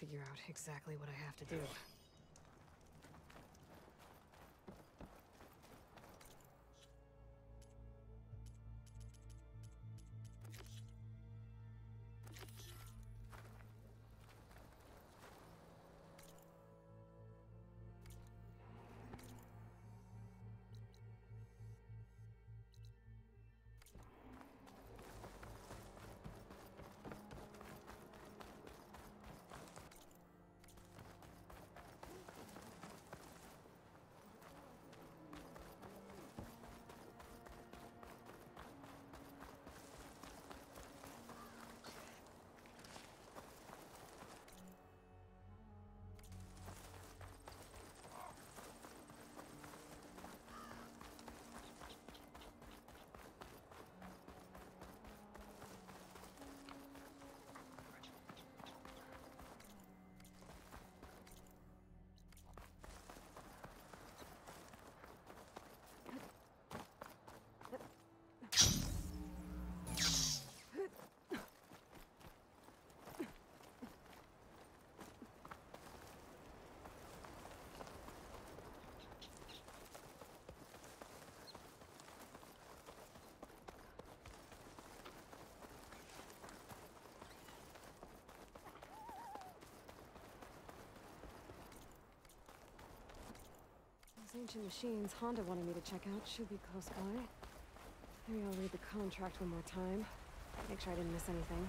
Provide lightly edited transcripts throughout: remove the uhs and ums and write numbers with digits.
figure out exactly what I have to do. Those ancient machines Honda wanted me to check out should be close by. Maybe I'll read the contract one more time. Make sure I didn't miss anything.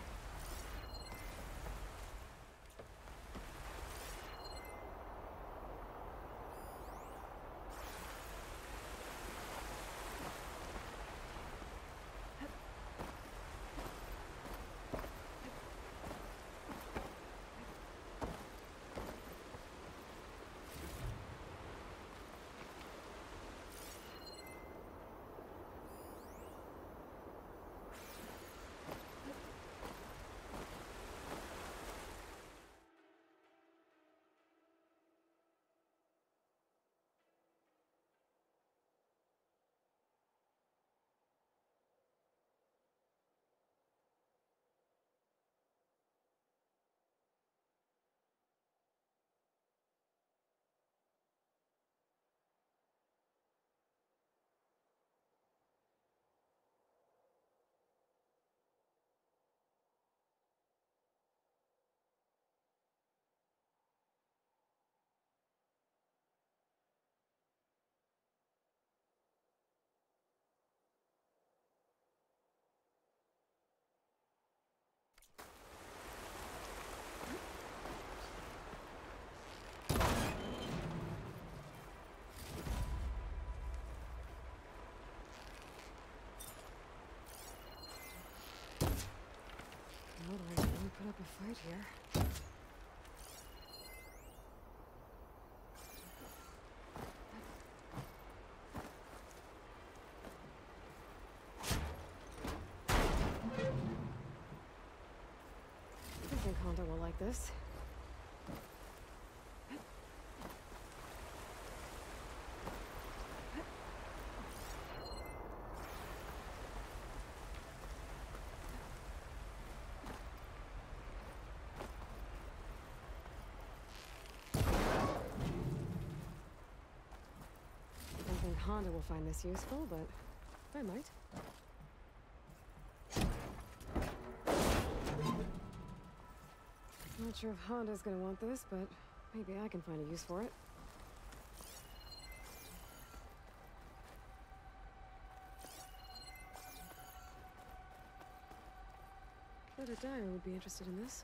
Otherwise, I wouldn't put up a fight here. I think Honda will like this. I don't think Honda will find this useful, but I might. Not sure if Honda's gonna want this, but maybe I can find a use for it. Bet a dyer would be interested in this.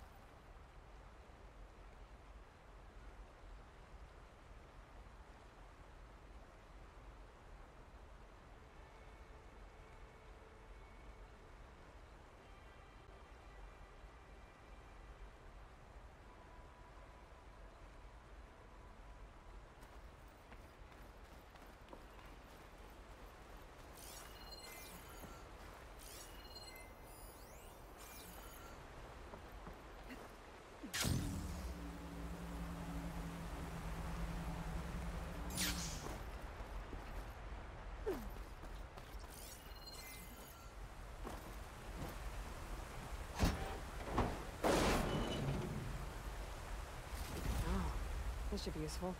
this should be useful.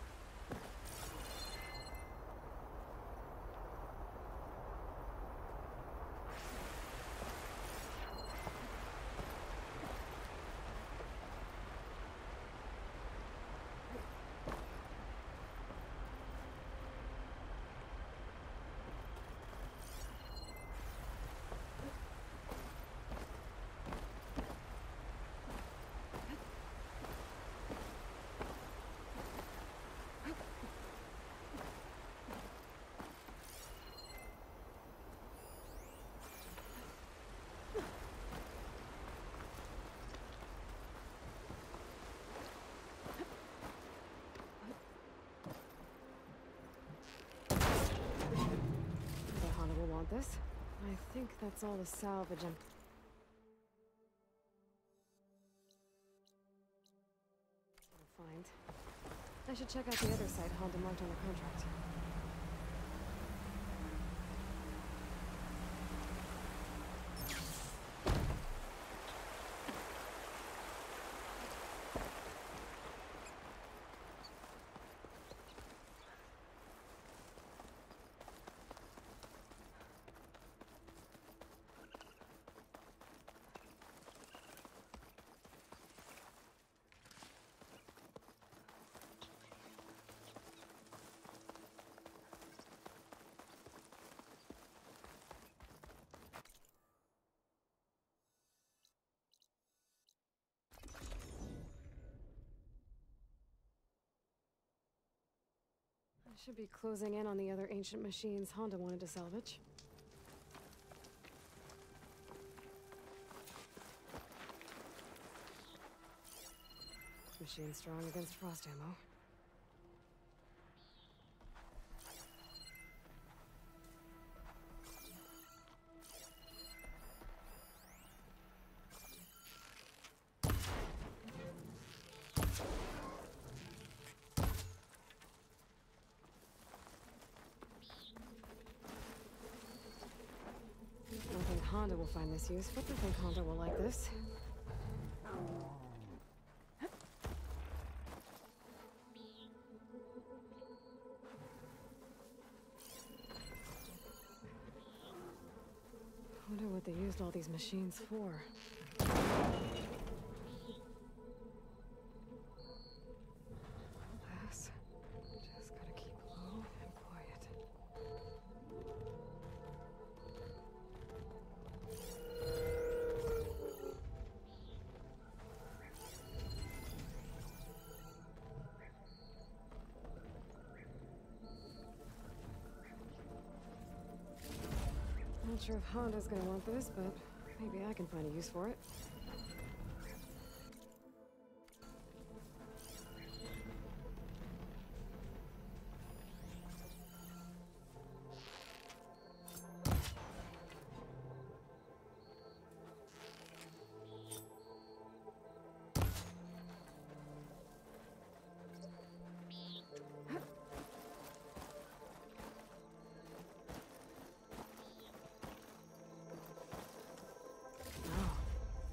Want this? I think that's all the salvage and... find. I should check out the other site Honda marked on the contract. I should be closing in on the other ancient machines Honda wanted to salvage. Machine strong against frost ammo. I don't think Honda will find this useful. I think Honda will like this. I wonder what they used all these machines for. Pass. Just gotta keep low and quiet. Not sure if Honda's gonna want this, but maybe I can find a use for it.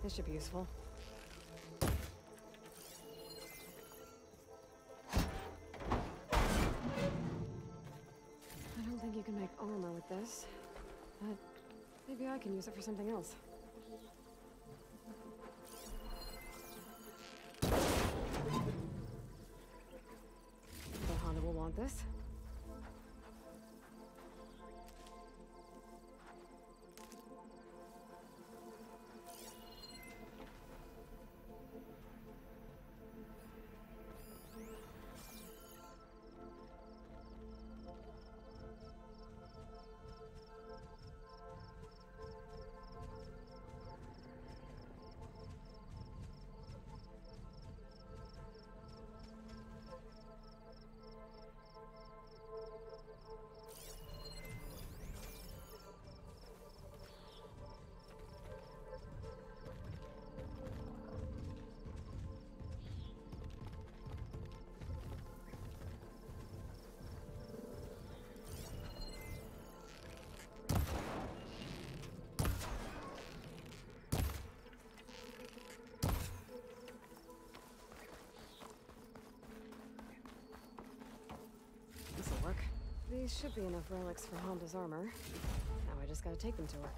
This should be useful. I don't think you can make armor with this, but maybe I can use it for something else. The Honda will want this. These should be enough relics for Honda's armor. Now I just gotta take them to her.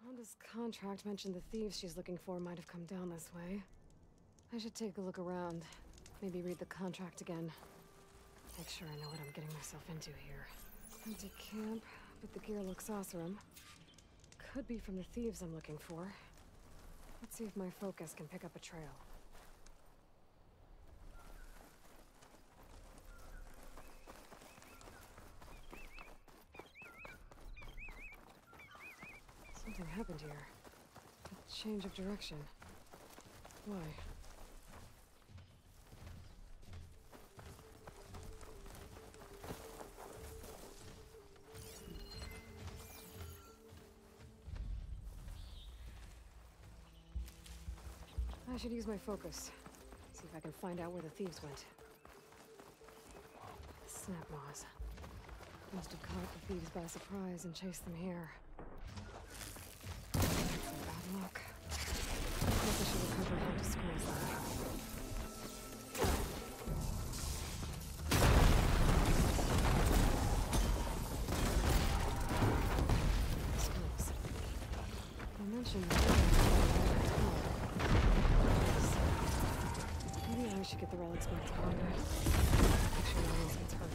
Honda's contract mentioned the thieves she's looking for might have come down this way. I should take a look around. Maybe read the contract again. Make sure I know what I'm getting myself into here. Empty camp, but the gear looks awesome. Could be from the thieves I'm looking for. Let's see if my focus can pick up a trail. Something happened here. A change of direction. Why? I should use my focus. See if I can find out where the thieves went. Snap maws. Must have caught the thieves by surprise and chased them here. Bad luck. I guess I should recover how to squeeze that. Schools. You mentioned maybe I should get the relics back to Honda. Make sure no one else gets hurt.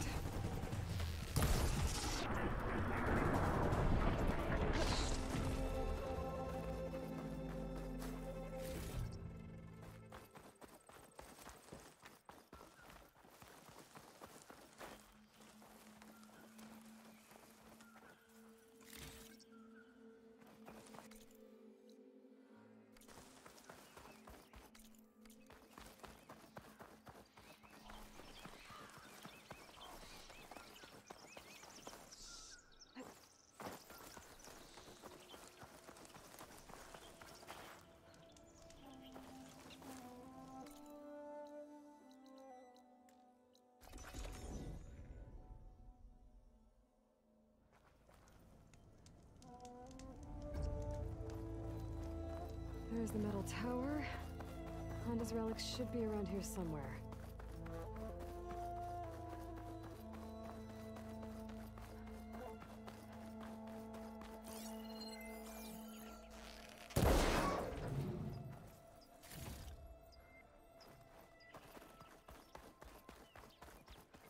There's the metal tower. Honda's relics should be around here somewhere.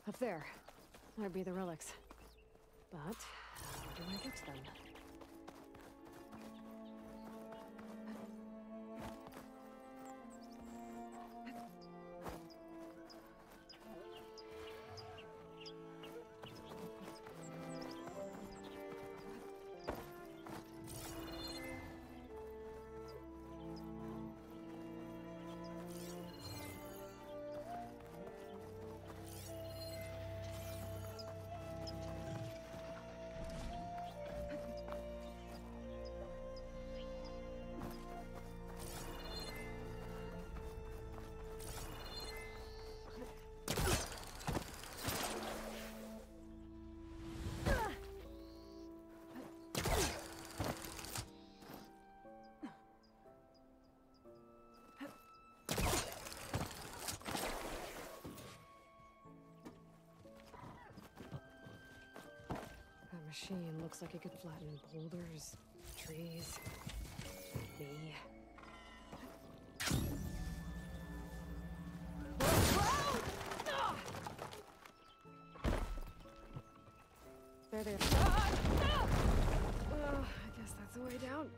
Up there. Might be the relics. But how do I get to them? Machine looks like it could flatten boulders, trees, me. There. I guess that's the way down.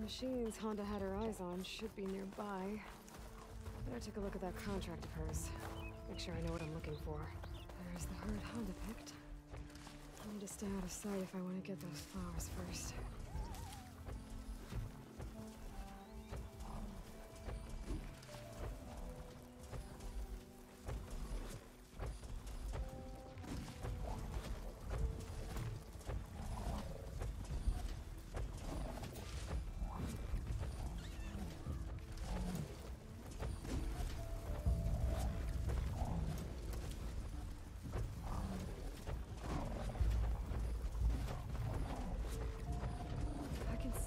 machines Honda had her eyes on should be nearby. Better take a look at that contract of hers. Make sure I know what I'm looking for. There's the herd Honda picked. I need to stay out of sight if I want to get those flowers first.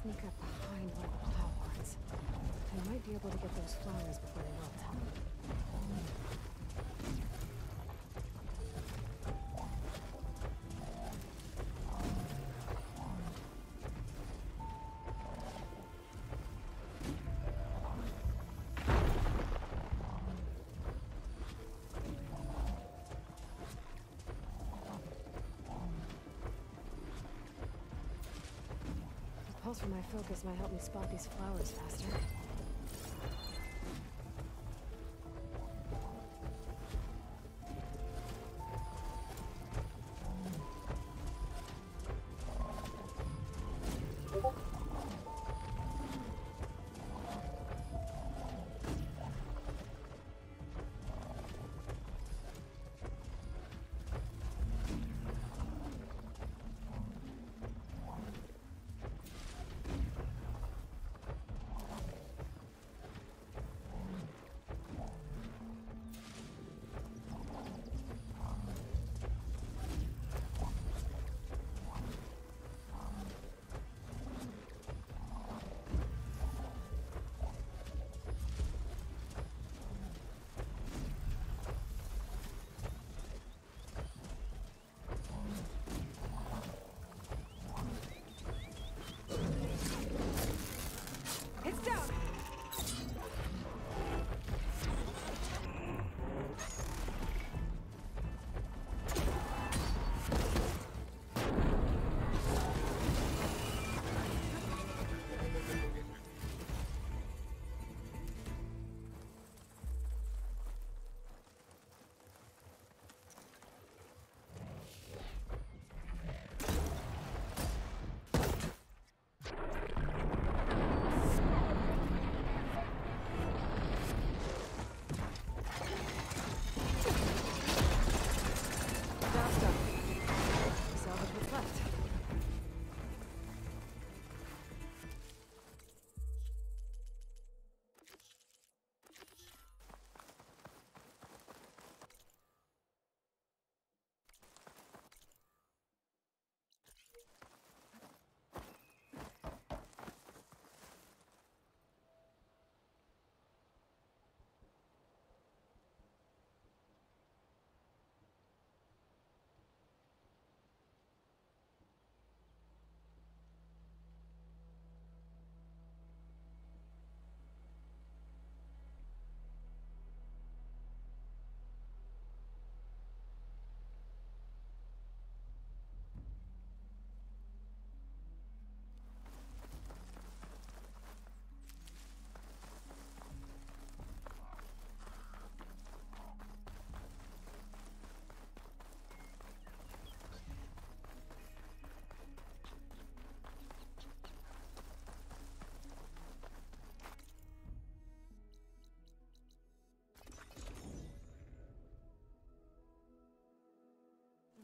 Sneak up behind one of the plowboards. I might be able to get those flowers before they wilt. Pulse from my focus might help me spot these flowers faster.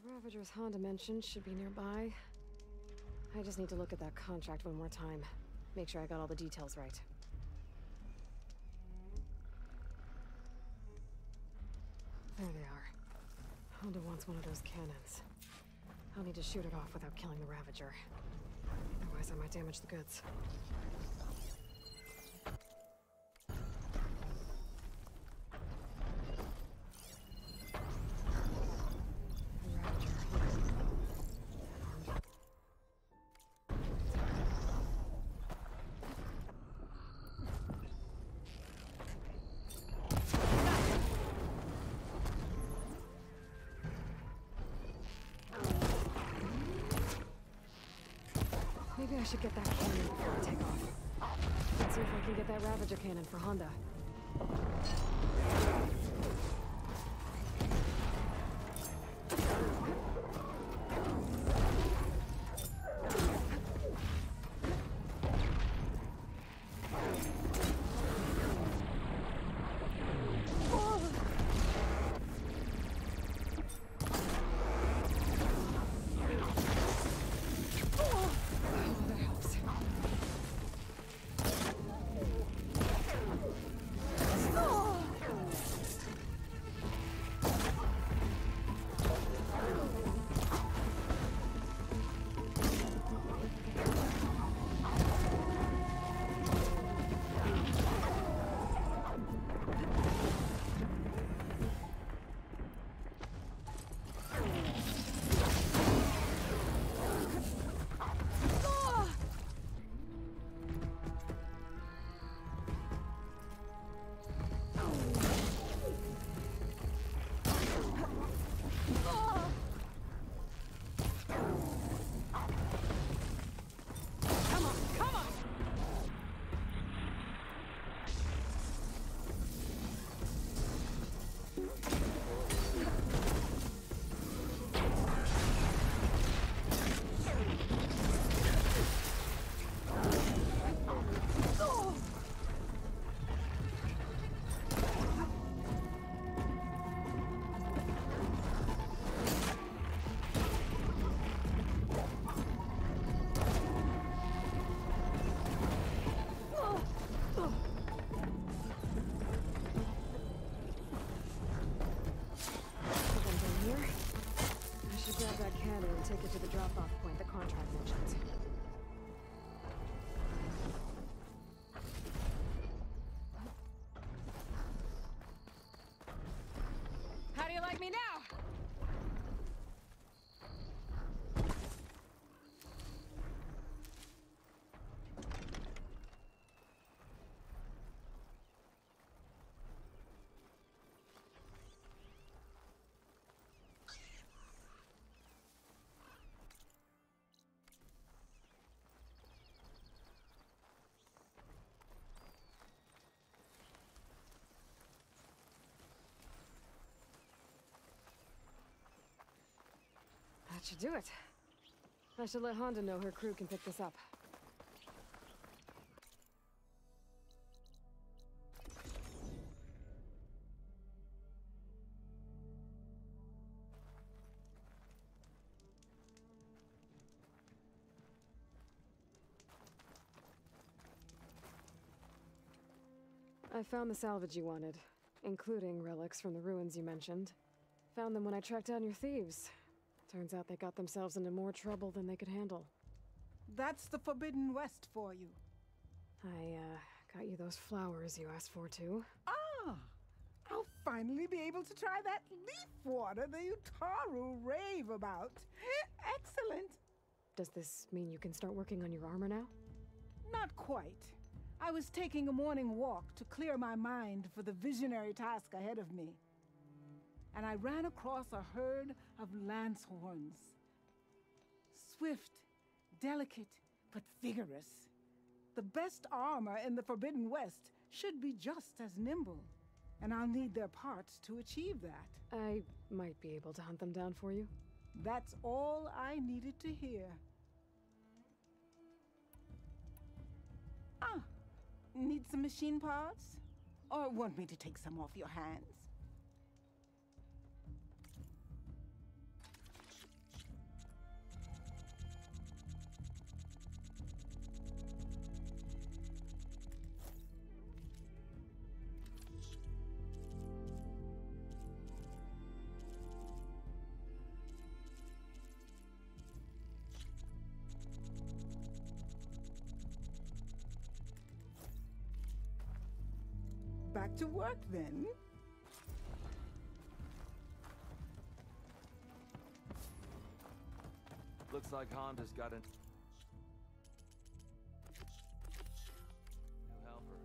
The Ravager's Honda mentioned should be nearby. I just need to look at that contract one more time. Make sure I got all the details right. There they are. Honda wants one of those cannons. I'll need to shoot it off without killing the Ravager. Otherwise, I might damage the goods. Maybe I should get that cannon before I take off. Let's see if I can get that Ravager cannon for Honda. Take it to the drop-off point the contract mentions. How do you like me now? That should do it. I should let Honda know her crew can pick this up. I found the salvage you wanted, including relics from the ruins you mentioned. Found them when I tracked down your thieves. Turns out they got themselves into more trouble than they could handle. That's the Forbidden West for you. I, got you those flowers you asked for, too. Ah! I'll finally be able to try that leaf water the Utaru rave about. Excellent! Does this mean you can start working on your armor now? Not quite. I was taking a morning walk to clear my mind for the visionary task ahead of me. And I ran across a herd of lance horns. Swift, delicate, but vigorous. The best armor in the Forbidden West should be just as nimble, and I'll need their parts to achieve that. I might be able to hunt them down for you. That's all I needed to hear. Ah, need some machine parts? Or want me to take some off your hands? Back to work, then. Looks like Honda's got a new helper.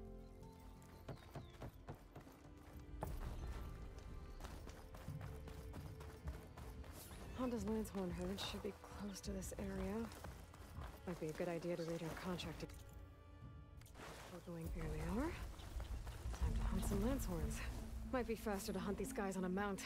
Honda's Lancehorn herd should be close to this area. Might be a good idea to read her contract. We're going, here they are. Time to hunt some lance horns. Might be faster to hunt these guys on a mount.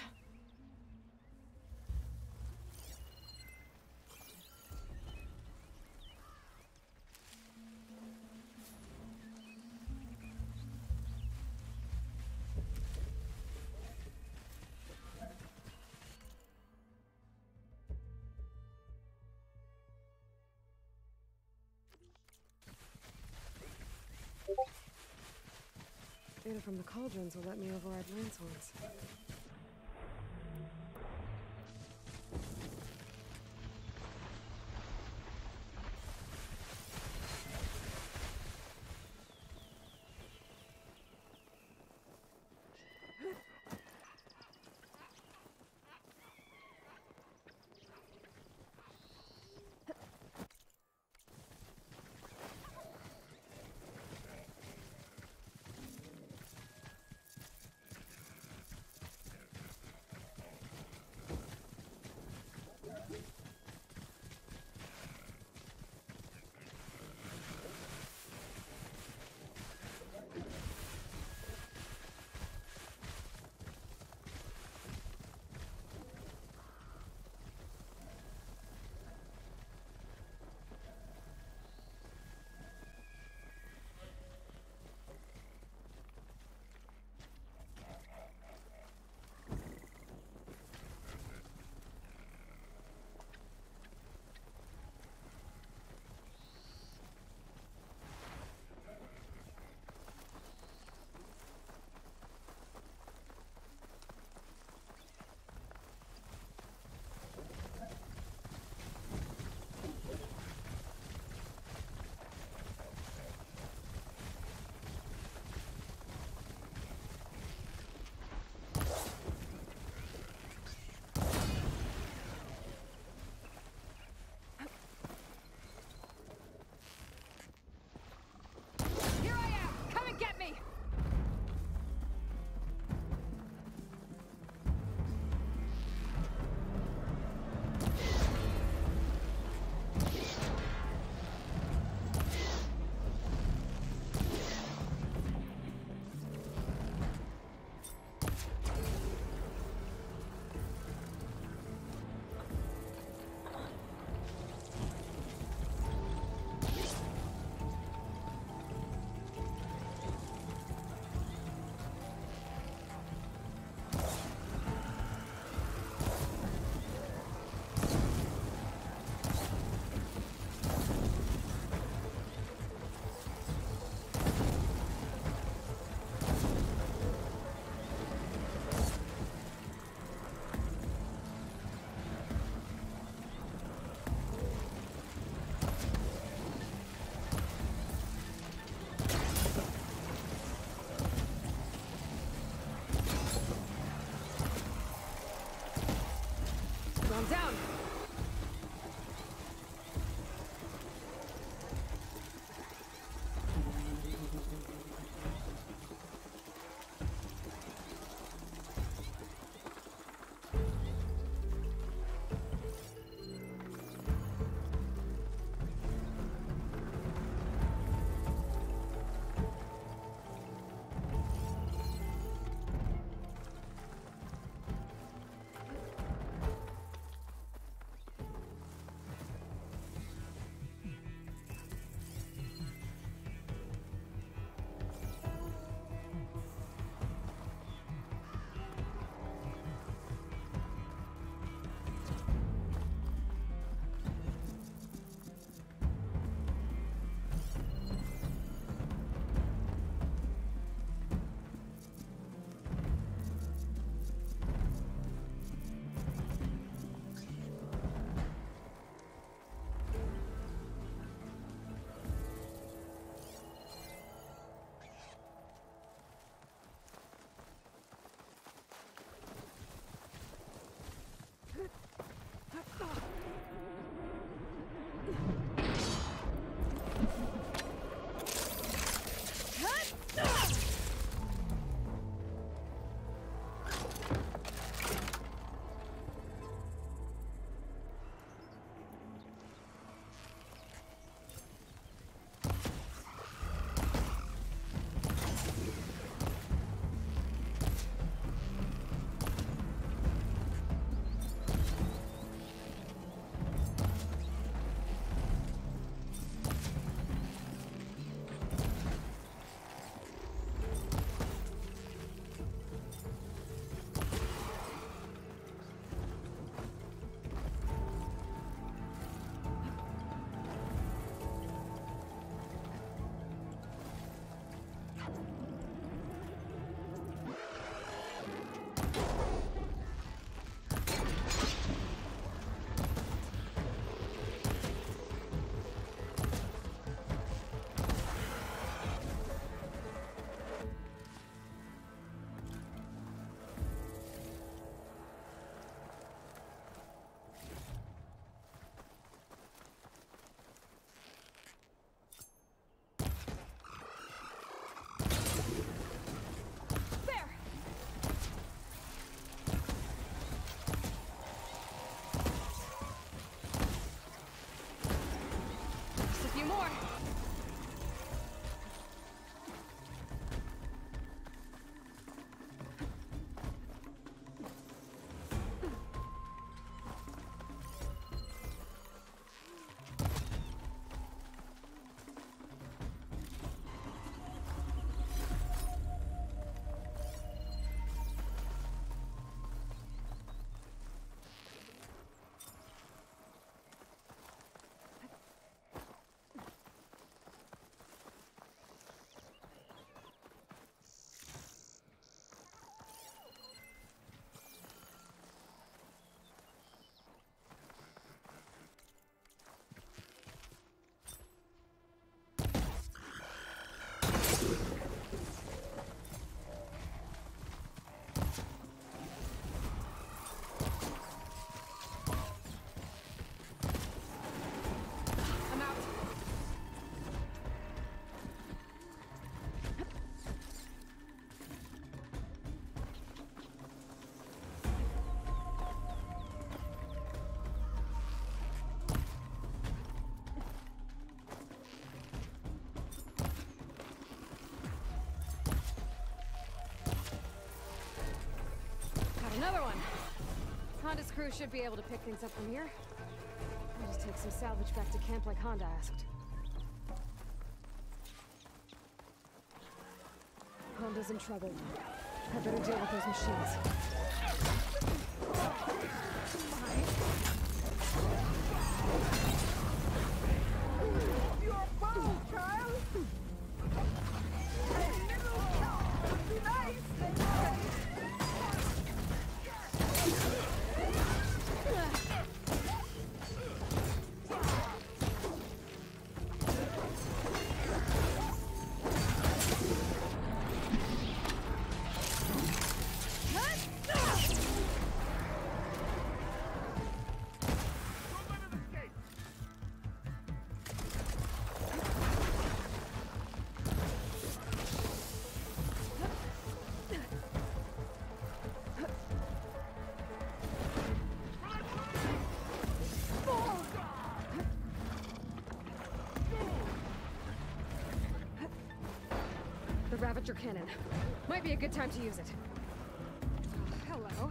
Data from the cauldrons will let me override lance horns. Down! Honda's crew should be able to pick things up from here. I'll just take some salvage back to camp like Honda asked. Honda's in trouble. I better deal with those machines. Your bow, child! Hey, little cow! Be nice! The Ravager cannon. Might be a good time to use it. Hello.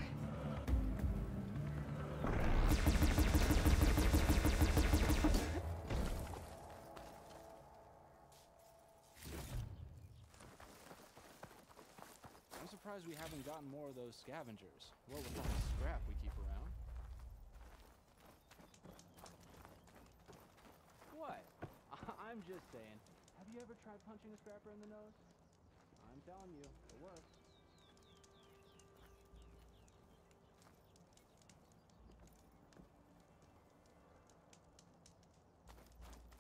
I'm surprised we haven't gotten more of those scavengers. What with all the scrap we keep around. What? I'm just saying. Have you ever tried punching a scrapper in the nose? I'm telling you, it works.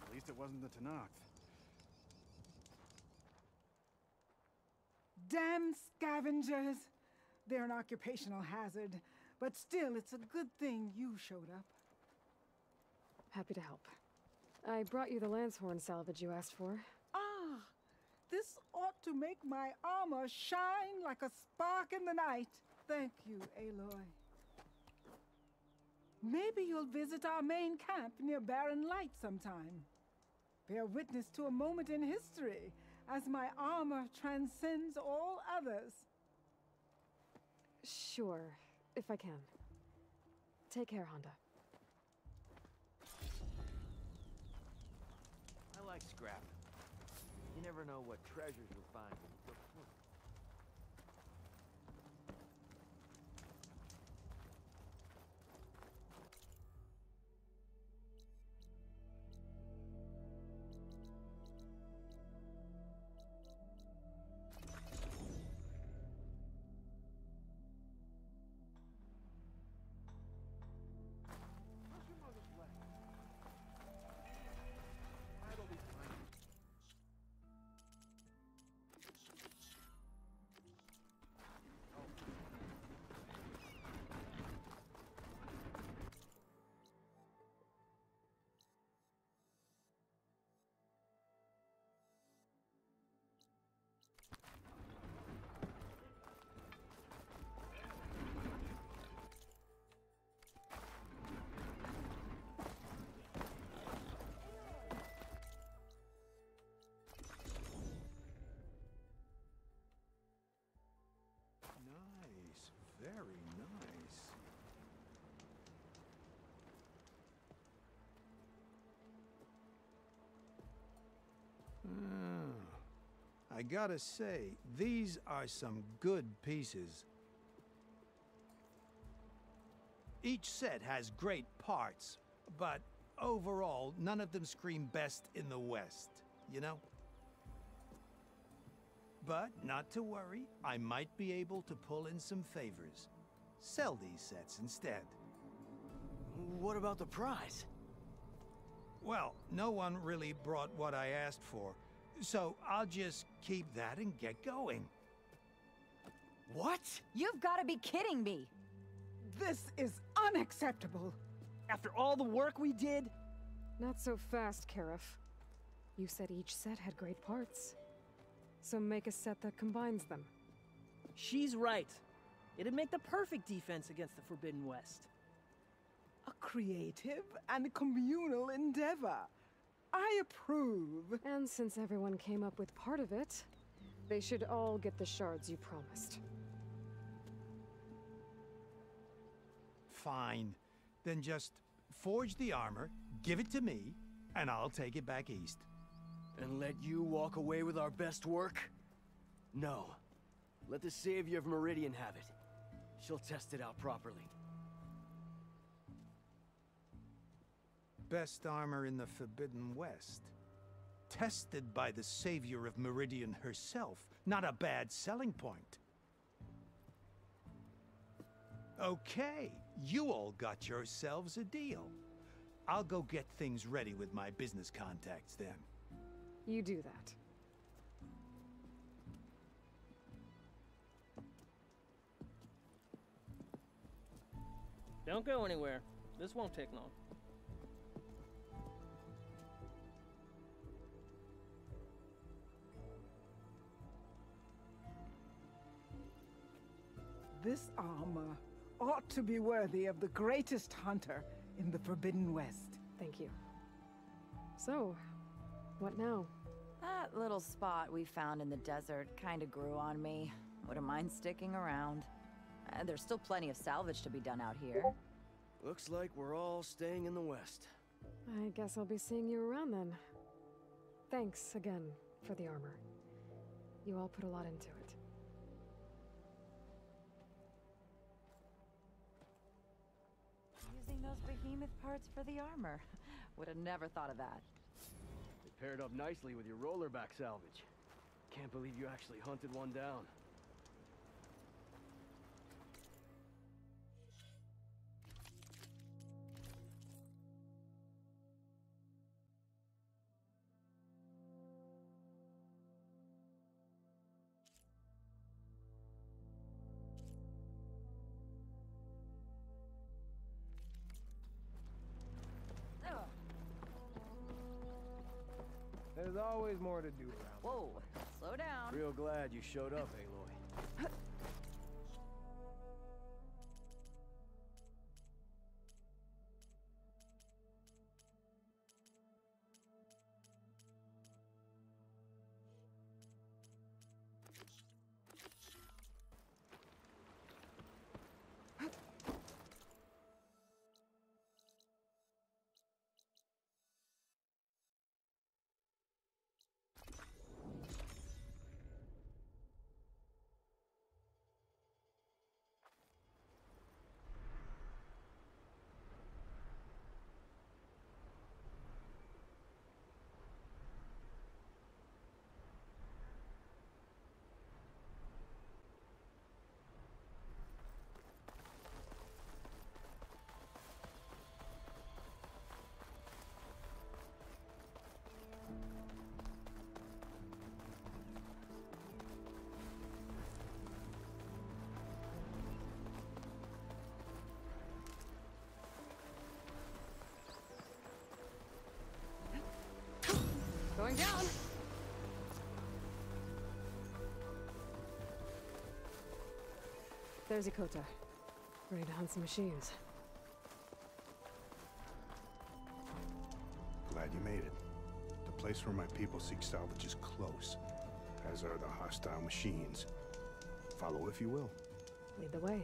At least it wasn't the Tanakh. Damn scavengers! They're an occupational hazard, but still, it's a good thing you showed up. Happy to help. I brought you the Lancehorn salvage you asked for. Ah, this ought to make my armor shine like a spark in the night. Thank you, Aloy. Maybe you'll visit our main camp near Barren Light sometime. Bear witness to a moment in history as my armor transcends all others. Sure, if I can. Take care, Honda. I like scrap. You never know what treasures you'll find when you look for them. How's your mother's leg? That'll be fine. Nice, very nice. I gotta say, these are some good pieces. Each set has great parts, but overall, none of them scream best in the West, you know? But not to worry, I might be able to pull in some favors. Sell these sets instead. What about the prize? Well, no one really brought what I asked for, so I'll just keep that and get going. What? You've got to be kidding me! This is unacceptable. After all the work we did? Not so fast, Karif. You said each set had great parts. So make a set that combines them. She's right. It'd make the perfect defense against the Forbidden West. A creative and communal endeavor. I approve. And since everyone came up with part of it, they should all get the shards you promised. Fine. Then just forge the armor, give it to me, and I'll take it back east. And let you walk away with our best work? No. Let the Savior of Meridian have it. She'll test it out properly. Best armor in the Forbidden West. Tested by the Savior of Meridian herself. Not a bad selling point. Okay, you all got yourselves a deal. I'll go get things ready with my business contacts then. You do that. Don't go anywhere. This won't take long. This armor ought to be worthy of the greatest hunter in the Forbidden West. Thank you. So, what now? That little spot we found in the desert kinda grew on me. Wouldn't mind sticking around. There's still plenty of salvage to be done out here. Looks like we're all staying in the West. I guess I'll be seeing you around then. Thanks again for the armor. You all put a lot into it. Using those behemoth parts for the armor. Would have never thought of that. It paired up nicely with your rollerback salvage. Can't believe you actually hunted one down. There's always more to do around. Whoa, slow down. Real glad you showed up, Aloy. Going down! There's Ikota. Ready to hunt some machines. Glad you made it. The place where my people seek salvage is close, as are the hostile machines. Follow if you will. Lead the way.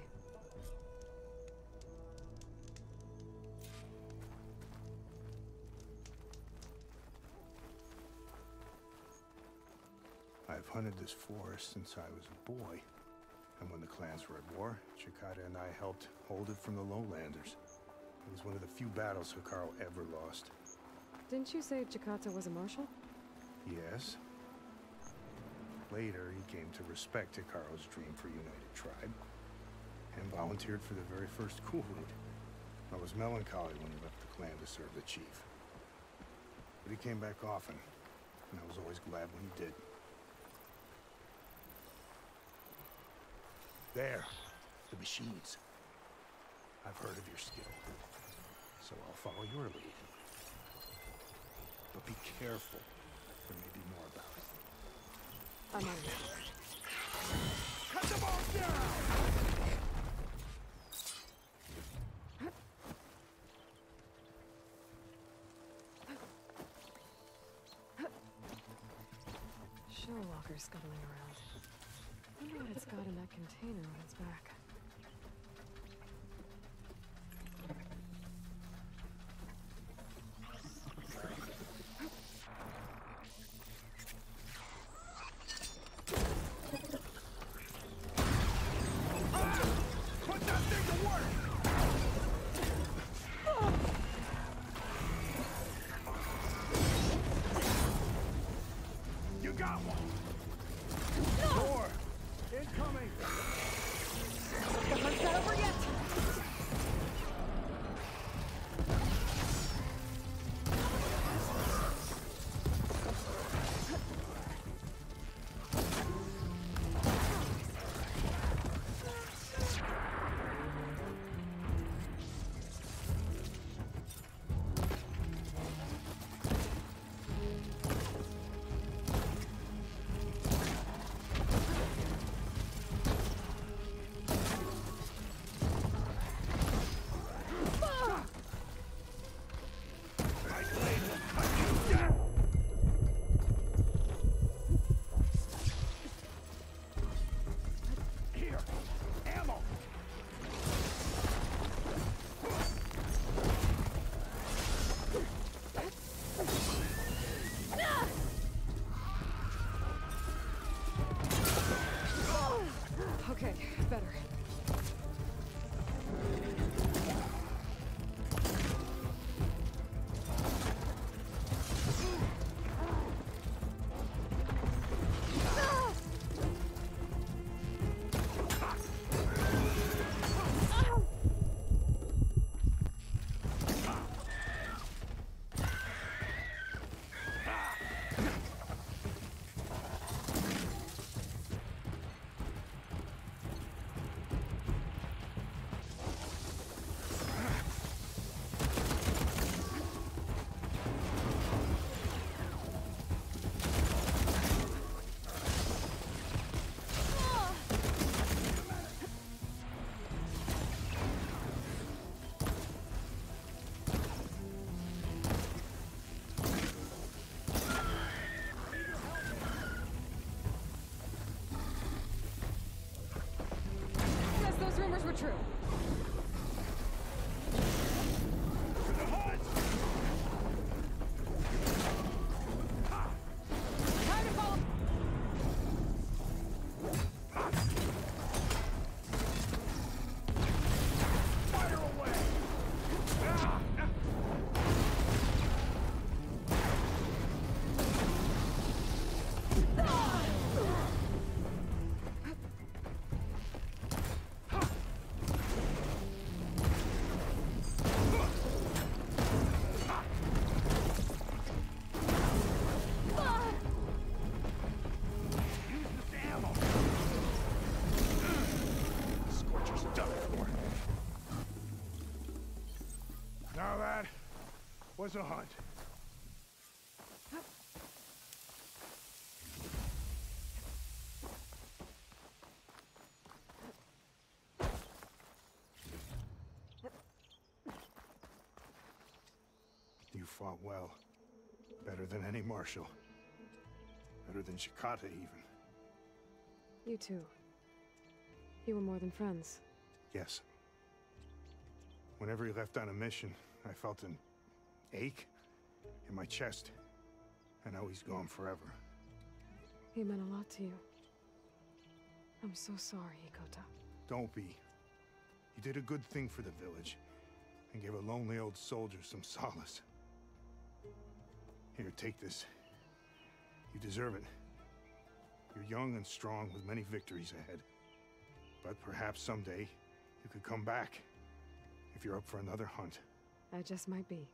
I've hunted this forest since I was a boy. And when the clans were at war, Chikata and I helped hold it from the lowlanders. It was one of the few battles Hikaru ever lost. Didn't you say Chikata was a marshal? Yes. Later, he came to respect Hikaru's dream for United Tribe, and volunteered for the very first coup route. I was melancholy when he left the clan to serve the chief. But he came back often, and I was always glad when he did. There, the machines. I've heard of your skill, so I'll follow your lead. But be careful. There may be more about it. I'm on it. Cut them all down! Showwalker scuttling around. Wonder what it's got in that container on its back. Got one! More! Incoming! The hunt's not over yet! Okay, better. Guess those rumors were true. Time to follow. Fire away! Use this ammo! Scorcher's done for. Now that was a hunt. You fought well. Better than any marshal. Better than Shikata, even. You too. You were more than friends. Yes. Whenever he left on a mission, I felt an ache in my chest. And now he's gone forever. He meant a lot to you. I'm so sorry, Ikota. Don't be. You did a good thing for the village. And gave a lonely old soldier some solace. Here, take this. You deserve it. You're young and strong with many victories ahead. But perhaps someday you could come back. If you're up for another hunt. I just might be.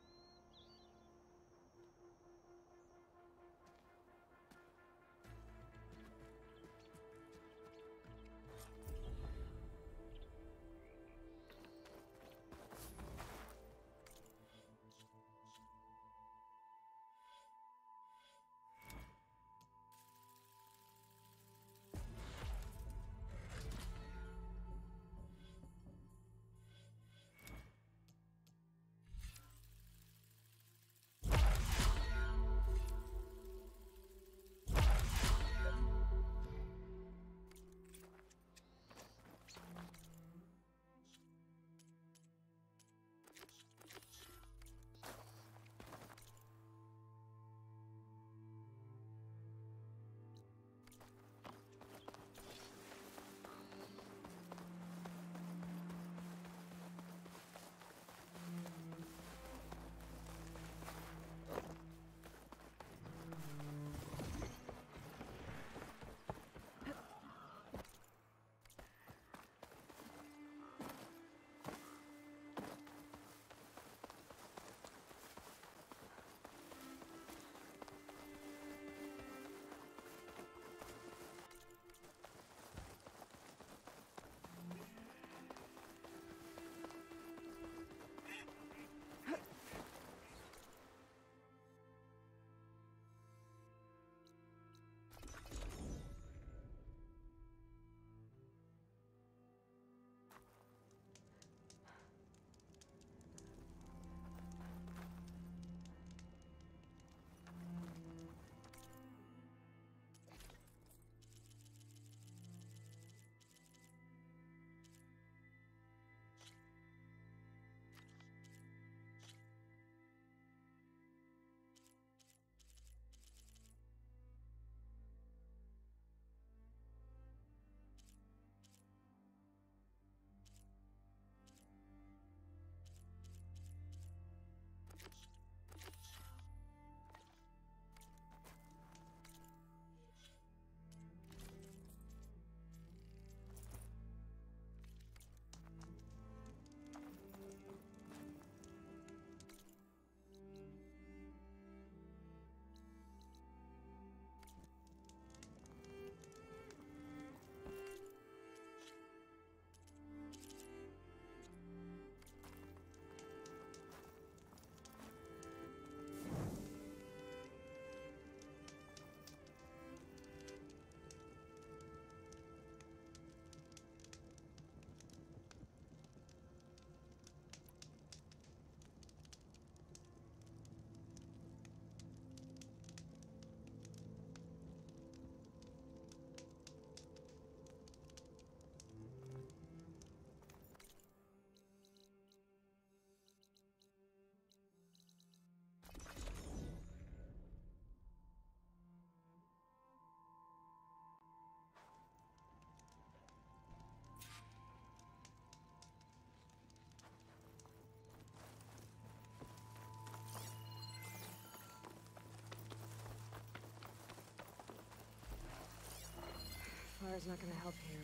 fire's not gonna help here.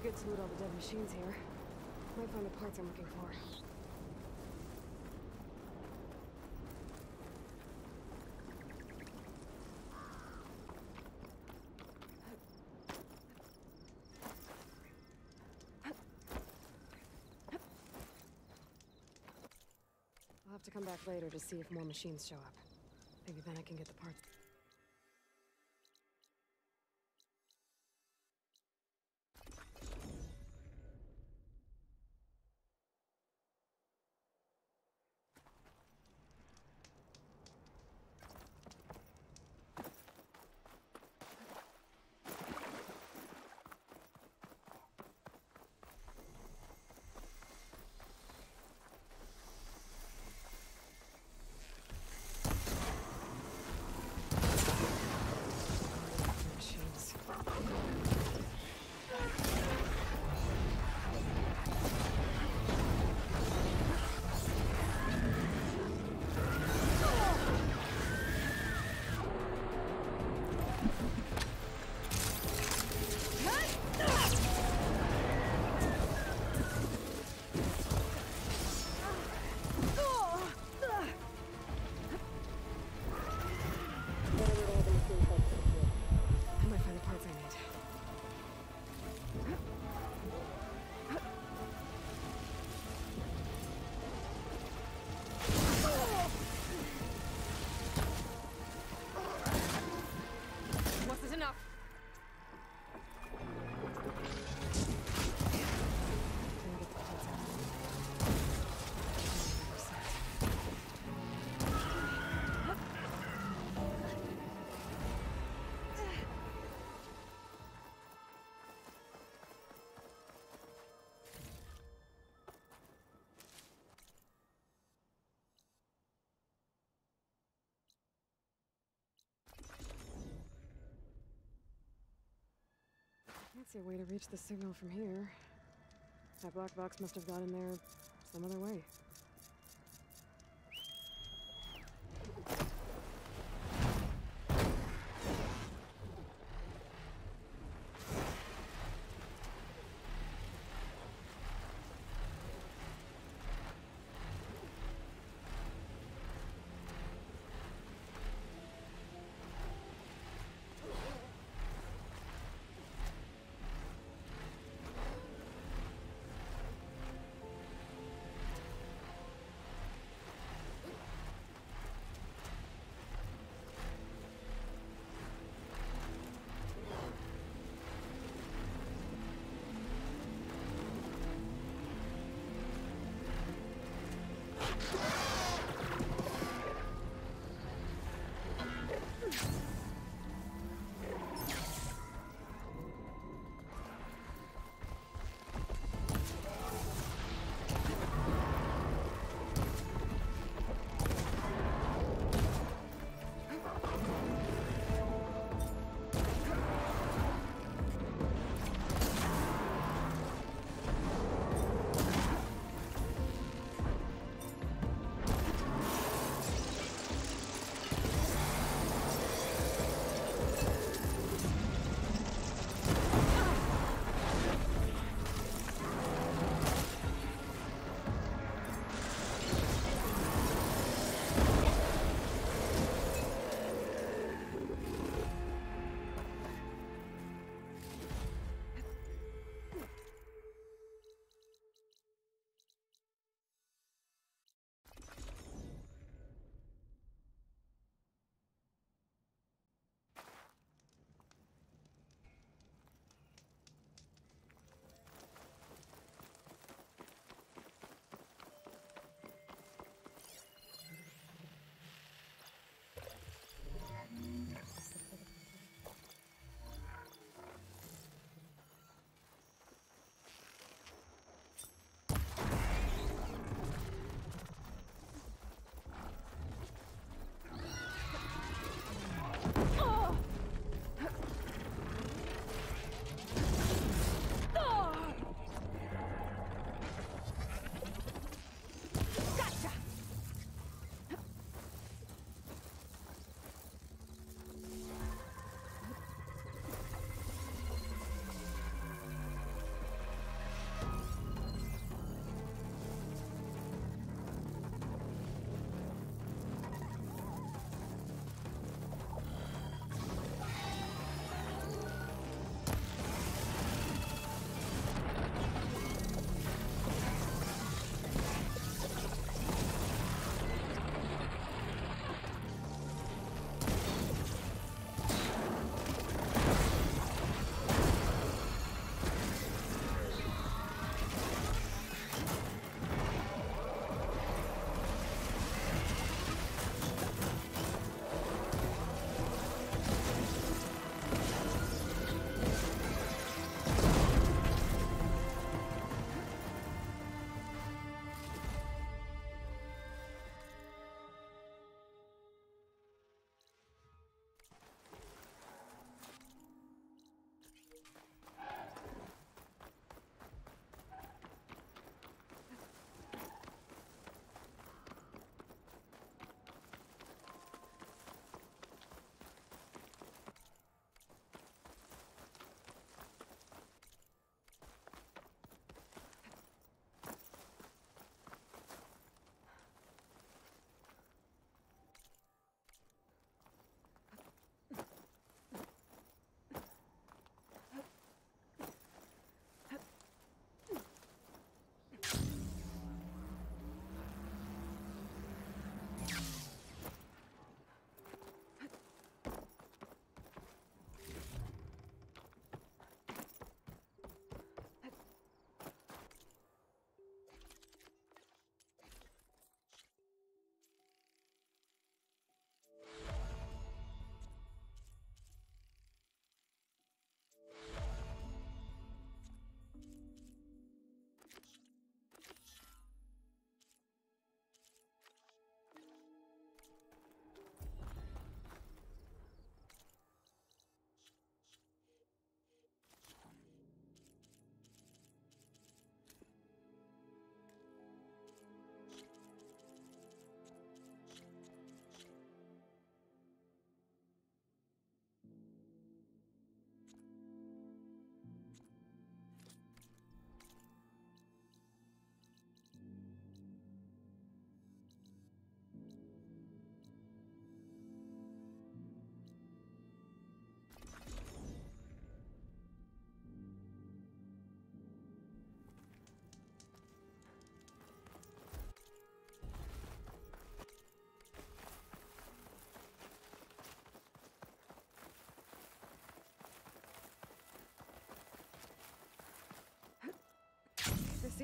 Good to loot all the dead machines here. Might find the parts I'm looking for. I'll have to come back later to see if more machines show up. Maybe then I can get the parts. Can't see a way to reach the signal from here. That black box must have gotten there some other way.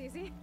crazy?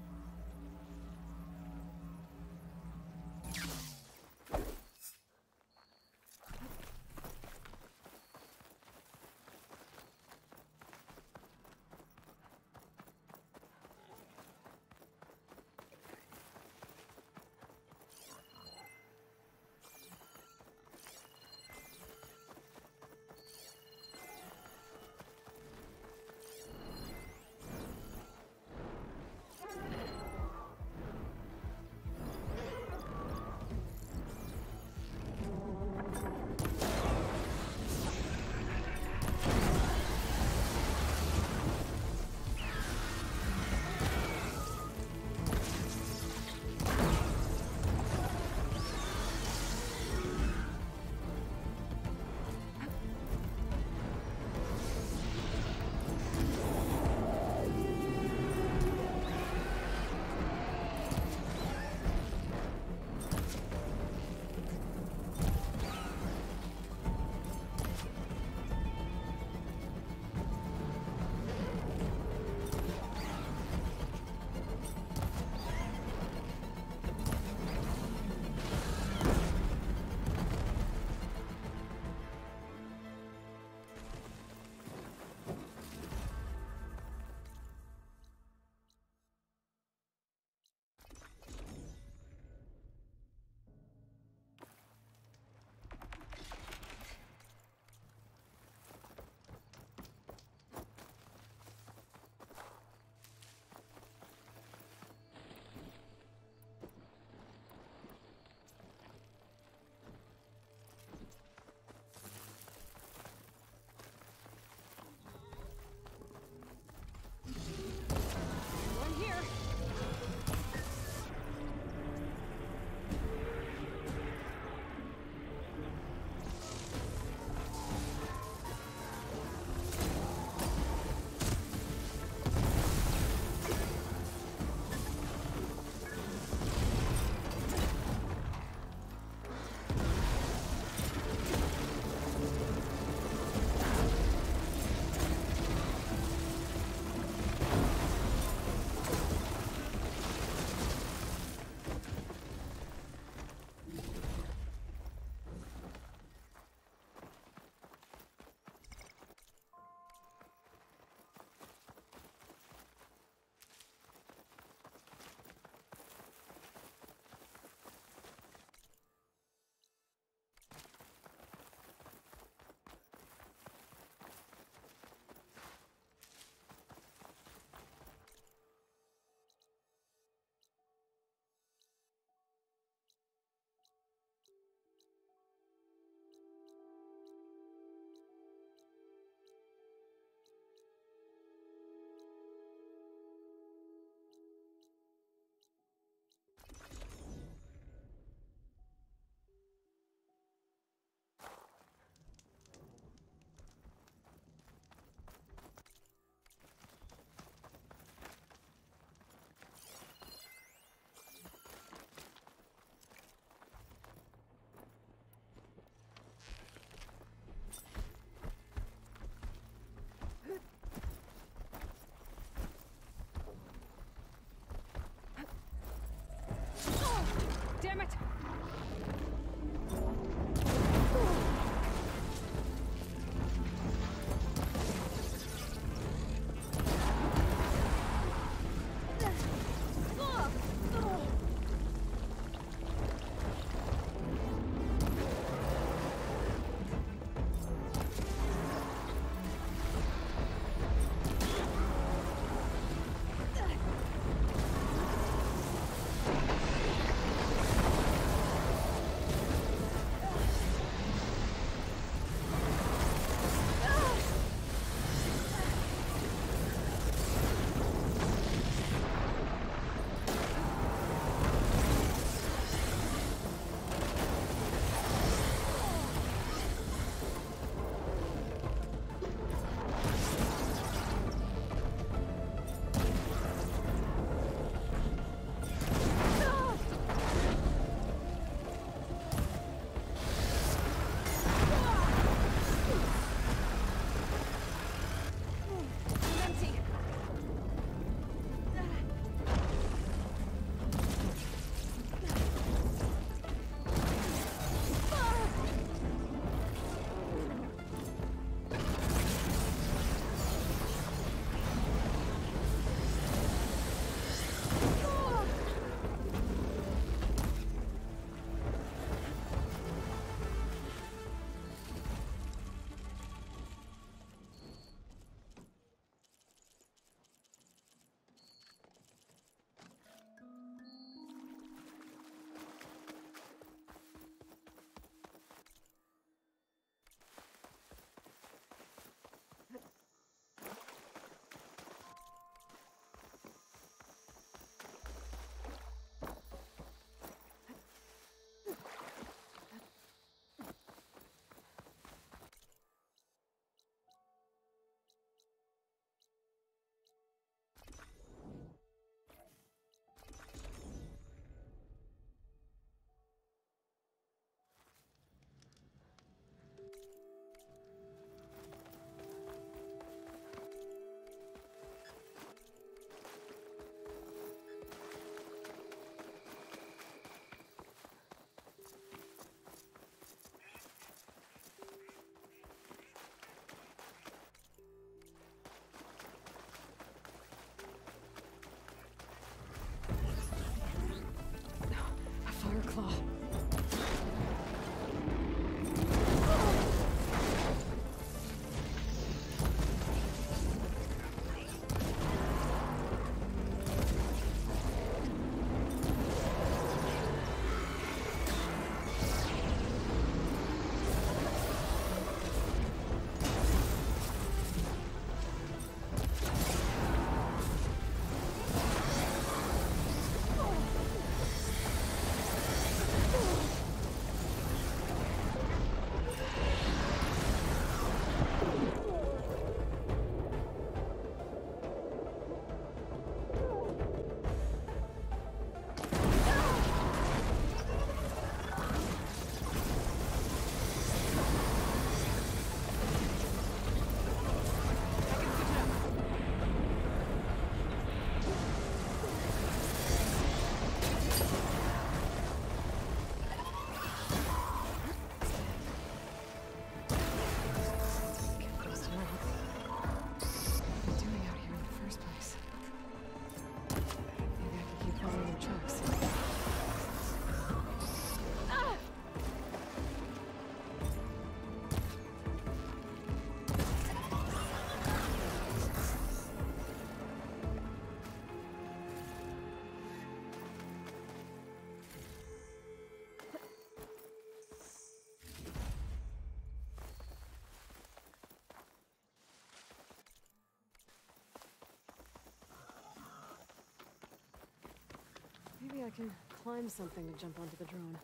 can climb something to jump onto the drone.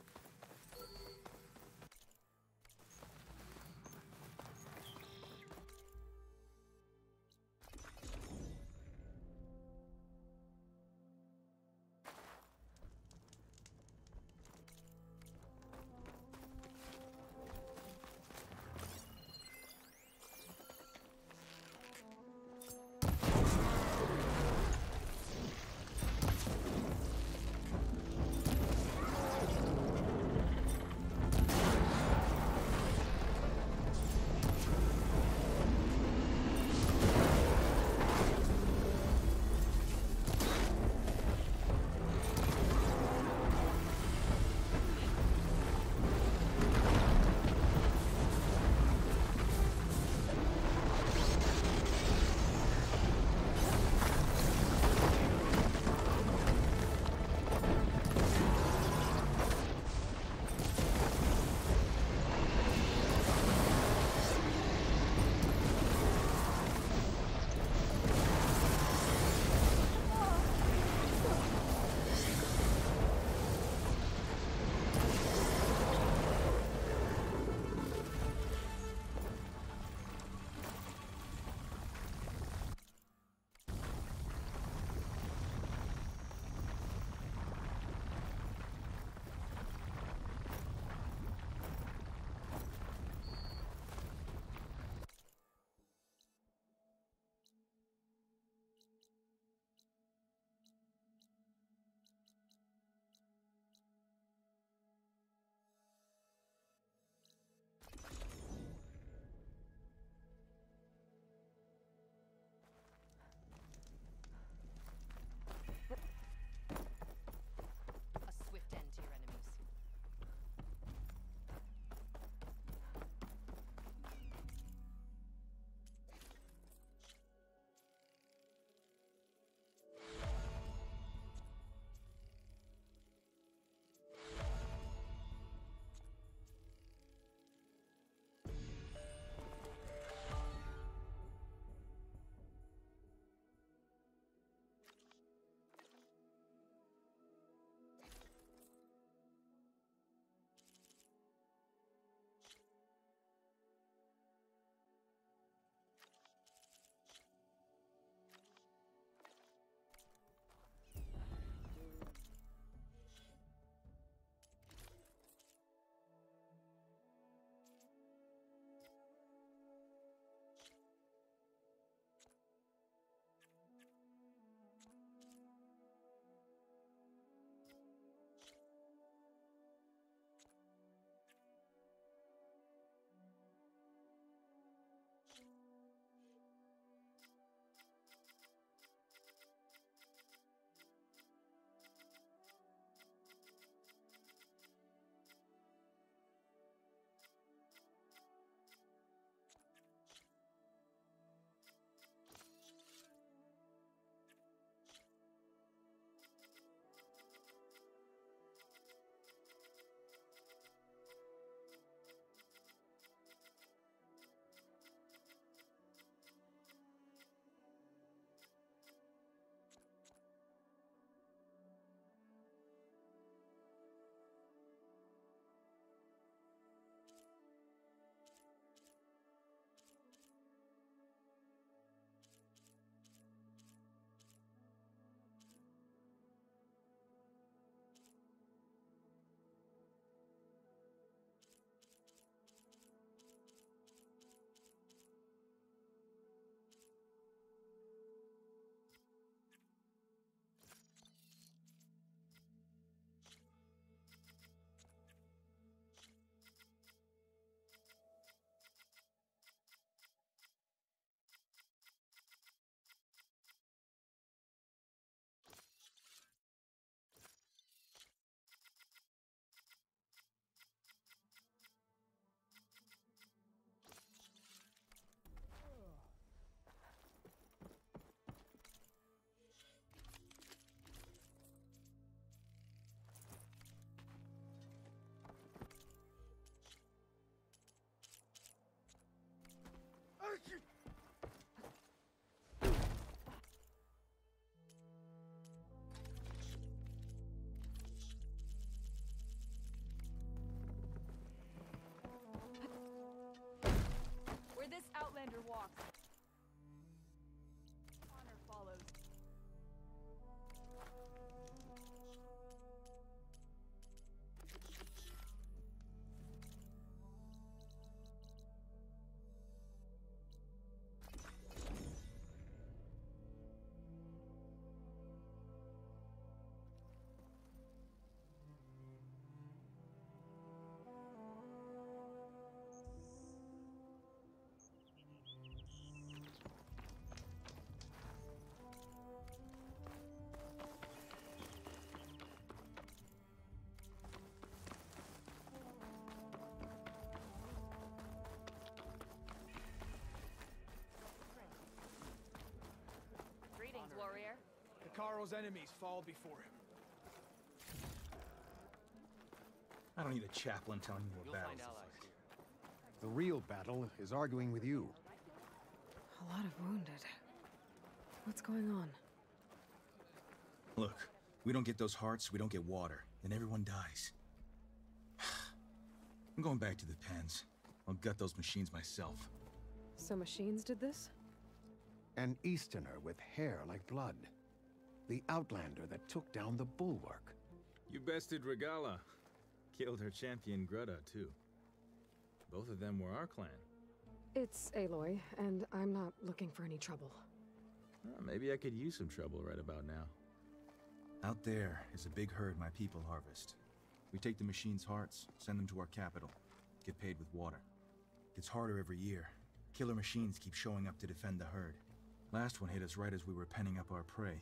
A swift end to your enemies. Outlander walks. Honor follows. Greetings, warrior. Hikaru's enemies fall before him. I don't need a chaplain telling me what You'll battles find to allies fight. here. The real battle is arguing with you. A lot of wounded. What's going on? Look, we don't get those hearts, we don't get water, then everyone dies. I'm going back to the pens. I'll gut those machines myself. So machines did this? An Easterner with hair like blood. The Outlander that took down the bulwark. You bested Regala. Killed her champion Greta, too. Both of them were our clan. It's Aloy, and I'm not looking for any trouble. Well, maybe I could use some trouble right about now. Out there is a big herd my people harvest. We take the machines' hearts, send them to our capital, get paid with water. It's harder every year. Killer machines keep showing up to defend the herd. Last one hit us right as we were penning up our prey.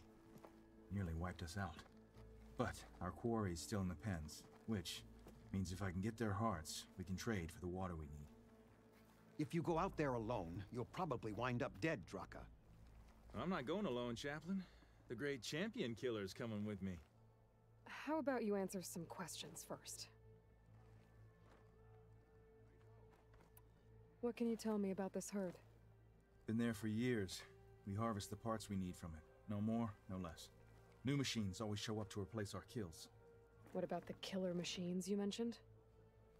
Nearly wiped us out. But our quarry is still in the pens, which means if I can get their hearts, we can trade for the water we need. If you go out there alone, you'll probably wind up dead, Draka. I'm not going alone, Chaplain. The great champion killer's coming with me. How about you answer some questions first? What can you tell me about this herd? Been there for years. We harvest the parts we need from it. No more, no less. New machines always show up to replace our kills. What about the killer machines you mentioned?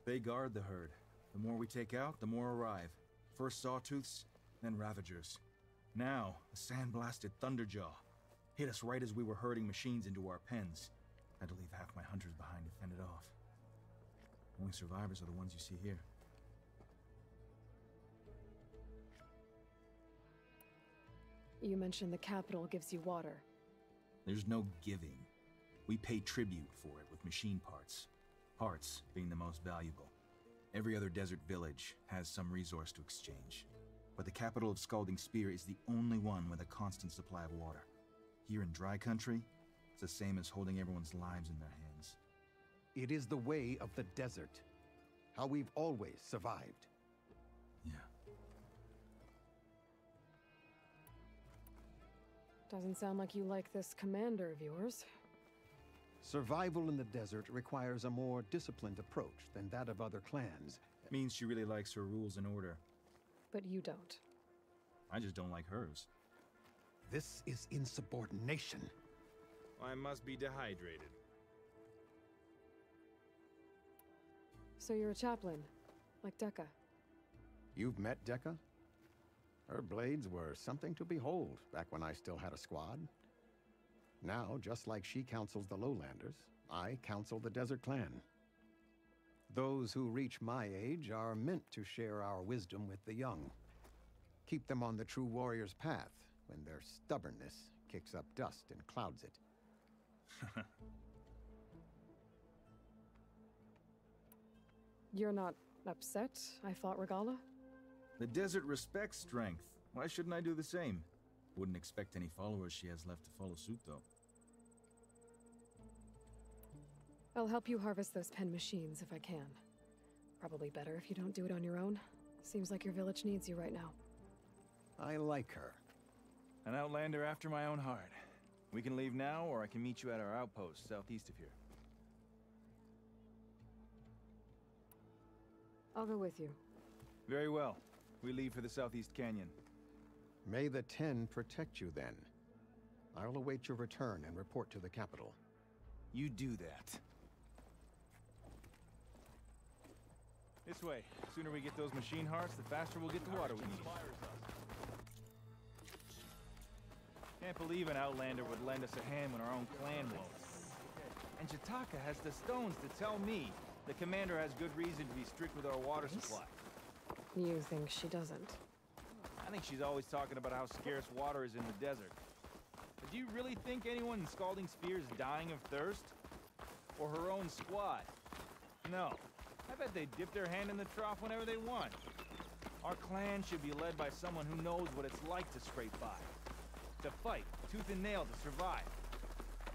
They guard the herd. The more we take out, the more arrive. First Sawtooths, then Ravagers. Now, a sandblasted Thunderjaw. Hit us right as we were herding machines into our pens. Had to leave half my hunters behind to fend it off. Only survivors are the ones you see here. You mentioned the capital gives you water. There's no giving. We pay tribute for it with machine parts. Parts being the most valuable. Every other desert village has some resource to exchange. But the capital of Scalding Spear is the only one with a constant supply of water. Here in dry country, it's the same as holding everyone's lives in their hands. It is the way of the desert. How we've always survived. Yeah. Doesn't sound like you like this commander of yours. Survival in the desert requires a more disciplined approach than that of other clans. Means she really likes her rules and order. But you don't. I just don't like hers. This is insubordination. I must be dehydrated. So you're a chaplain, like Dekka. You've met Dekka? Her blades were something to behold back when I still had a squad. Now, just like she counsels the Lowlanders, I counsel the Desert Clan. Those who reach my age are meant to share our wisdom with the young. Keep them on the true warrior's path when their stubbornness kicks up dust and clouds it. You're not upset I fought Regala? The desert respects strength. Why shouldn't I do the same? Wouldn't expect any followers she has left to follow suit, though. I'll help you harvest those pen machines if I can. Probably better if you don't do it on your own. Seems like your village needs you right now. I like her. An outlander after my own heart. We can leave now, or I can meet you at our outpost southeast of here. I'll go with you. Very well. We leave for the southeast canyon. May the Ten protect you then. I'll await your return and report to the capital. You do that. This way. The sooner we get those machine hearts, the faster we'll get the water we need. Can't believe an outlander would lend us a hand when our own clan won't. And Jataka has the stones to tell me the commander has good reason to be strict with our water supply. You think she doesn't? I think she's always talking about how scarce water is in the desert. But do you really think anyone in Scalding Spear is dying of thirst? Or her own squad? No. I bet they dip their hand in the trough whenever they want. Our clan should be led by someone who knows what it's like to scrape by. To fight, tooth and nail to survive.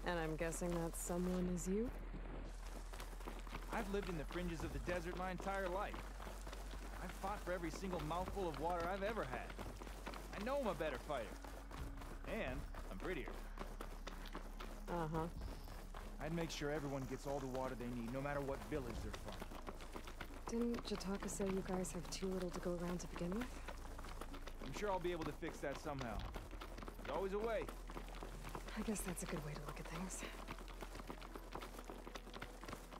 And I'm guessing that someone is you? I've lived in the fringes of the desert my entire life. I've fought for every single mouthful of water I've ever had. I know I'm a better fighter. And I'm prettier. Uh-huh. I'd make sure everyone gets all the water they need, no matter what village they're from. Didn't Jataka say you guys have too little to go around to begin with? I'm sure I'll be able to fix that somehow. There's always a way. I guess that's a good way to look at things.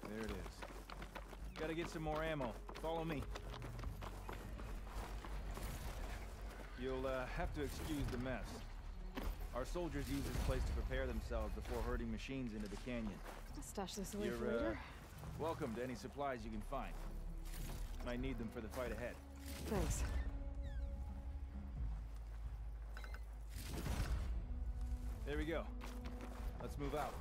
There it is. Gotta get some more ammo. Follow me. You'll have to excuse the mess. Our soldiers use this place to prepare themselves before herding machines into the canyon. Stash this away You're for later? welcome to any supplies you can find. Might need them for the fight ahead. Thanks. There we go. Let's move out.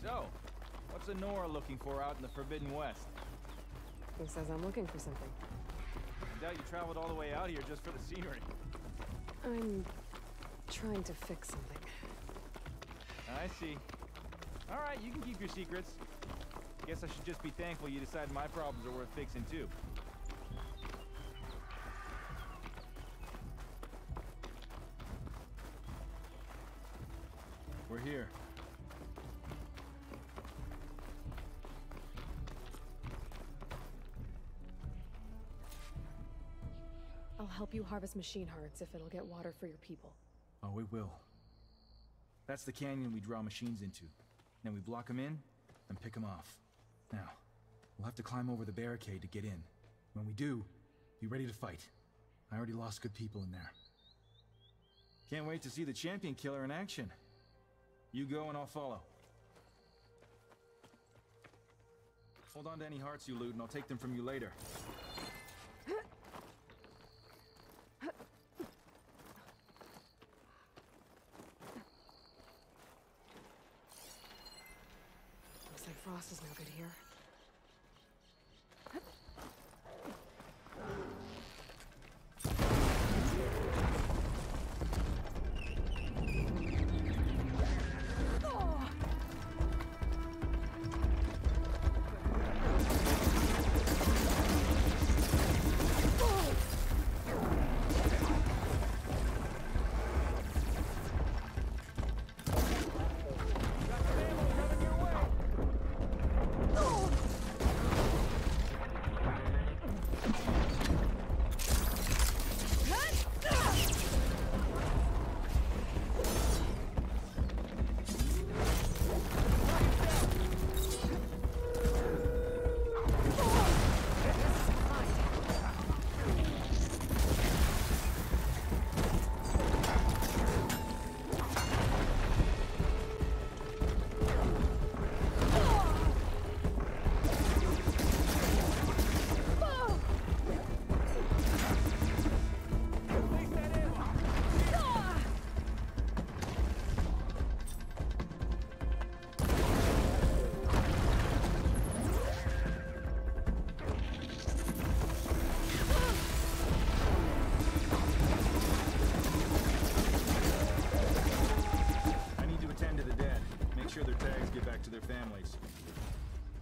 So, what's a Nora looking for out in the Forbidden West? Who says I'm looking for something? I doubt you traveled all the way out here just for the scenery. I'm trying to fix something. I see. All right, you can keep your secrets. Guess I should just be thankful you decided my problems are worth fixing too. We're here. I'll help you harvest machine hearts if it'll get water for your people. Oh, it will. That's the canyon we draw machines into. Then we block them in, and pick them off. Now, we'll have to climb over the barricade to get in. When we do, be ready to fight. I already lost good people in there. Can't wait to see the champion killer in action. You go and I'll follow. Hold on to any hearts you loot and I'll take them from you later. Looks like Frost is no good here.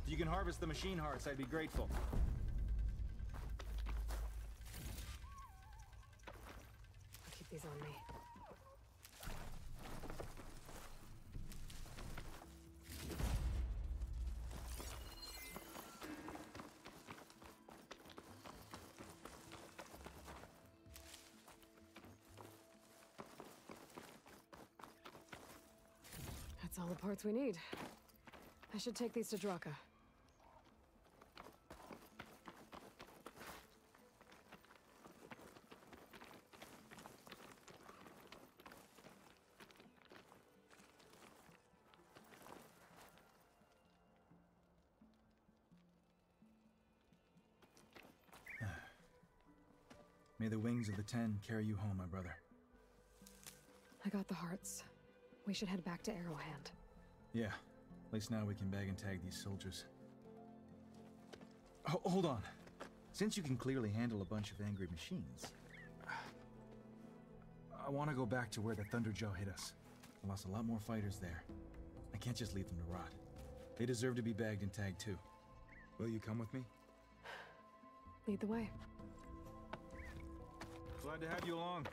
If you can harvest the machine hearts, I'd be grateful. I'll keep these on me. That's all the parts we need. I should take these to Draka. May the wings of the Ten carry you home, my brother. I got the hearts. We should head back to Arrowhand. Yeah. At least now we can bag and tag these soldiers. Hold on. Since you can clearly handle a bunch of angry machines, I want to go back to where the Thunderjaw hit us. I lost a lot more fighters there. I can't just leave them to rot. They deserve to be bagged and tagged too. Will you come with me? Lead the way. Glad to have you along.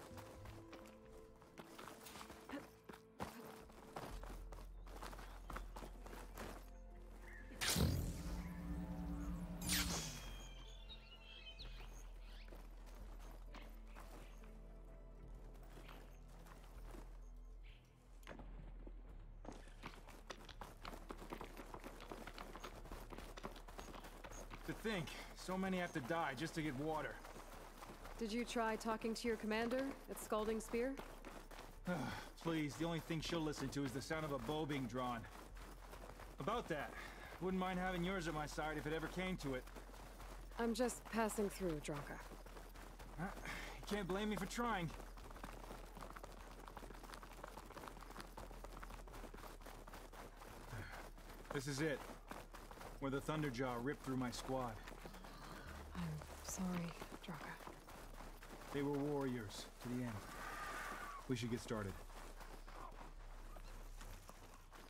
To think, so many have to die just to get water. Did you try talking to your commander at Scalding Spear? Please, the only thing she'll listen to is the sound of a bow being drawn. About that, wouldn't mind having yours at my side if it ever came to it. I'm just passing through, Draka. You can't blame me for trying. This is it. Where the Thunderjaw ripped through my squad. I'm sorry, Draka. They were warriors to the end. We should get started.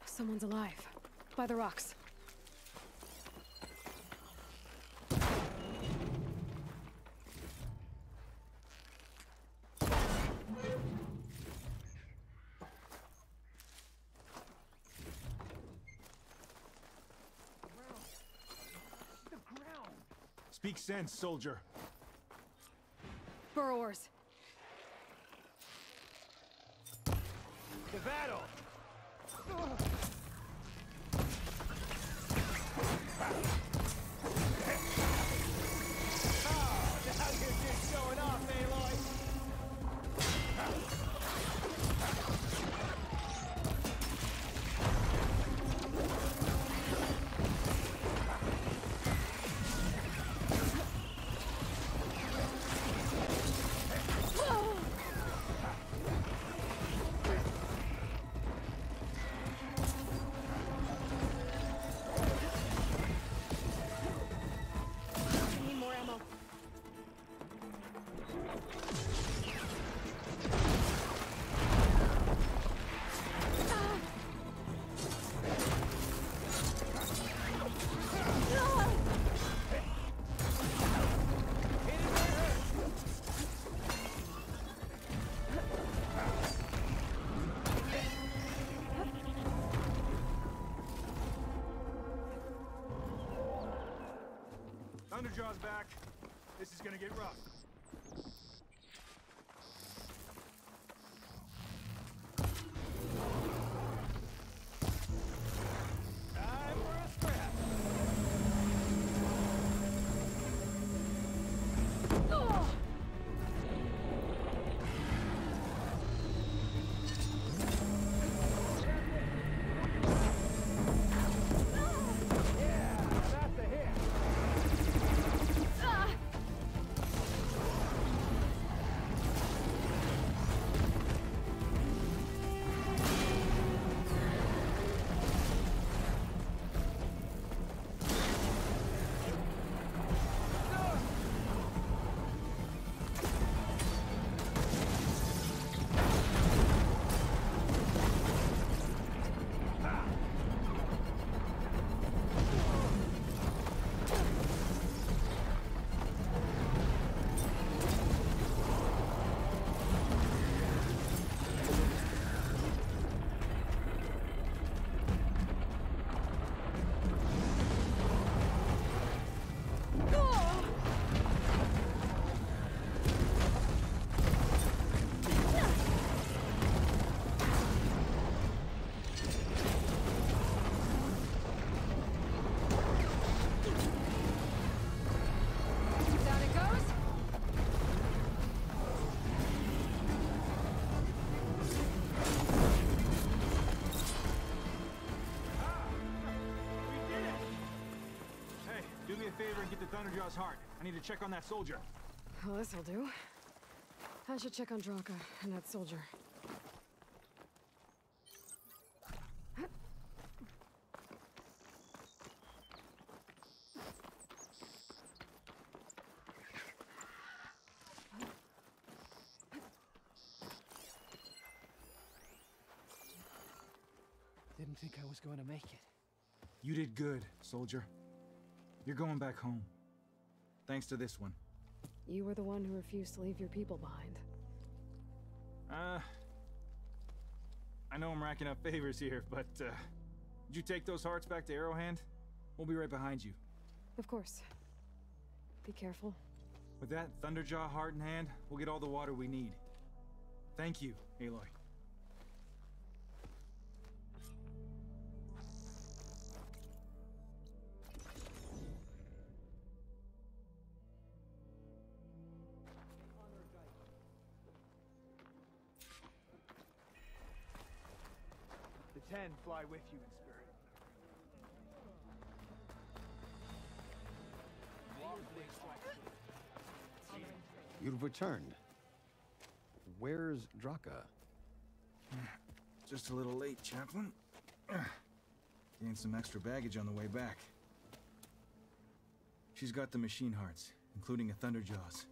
Someone's alive. By the rocks. Speak sense, soldier. Burrowers. The battle! Now you're just showing off, Aloy! Thunderjaw's back. This is gonna get rough. Time for a scrap. Yeah, that's a hit. me a favor and get the Thunderjaw's heart. I need to check on that soldier. Well, this'll do. I should check on Draka and that soldier. Didn't think I was going to make it. You did good, soldier. You're going back home. Thanks to this one. You were the one who refused to leave your people behind. I know I'm racking up favors here, but, did you take those hearts back to Arrowhand? We'll be right behind you. Of course. Be careful. With that Thunderjaw heart in hand, we'll get all the water we need. Thank you, Aloy. The 10 fly with you in spirit. You've returned. Where's Draka? Just a little late, Chaplain. Gained some extra baggage on the way back. She's got the machine hearts, including a Thunderjaws.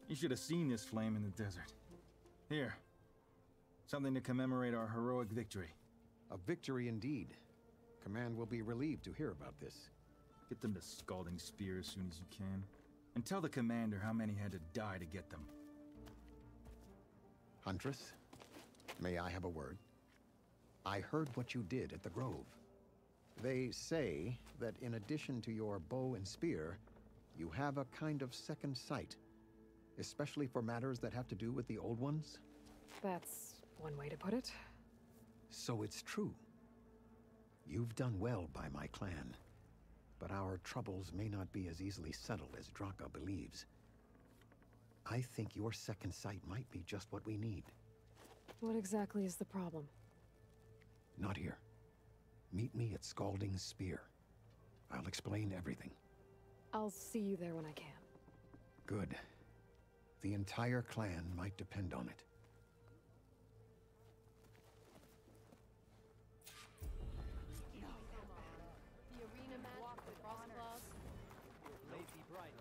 You should have seen this flame in the desert. Here. Something to commemorate our heroic victory. A victory indeed. Command will be relieved to hear about this. Get them to Scalding Spear as soon as you can. And tell the commander how many had to die to get them. Huntress, may I have a word? I heard what you did at the Grove. They say that in addition to your bow and spear, you have a kind of second sight, especially for matters that have to do with the old ones. That's one way to put it. So it's true. You've done well by my clan, but our troubles may not be as easily settled as Draka believes. I think your second sight might be just what we need. What exactly is the problem? Not here. Meet me at Scalding Spear. I'll explain everything. I'll see you there when I can. Good. The entire clan might depend on it. The arena match with the cross claws. Lazy bright.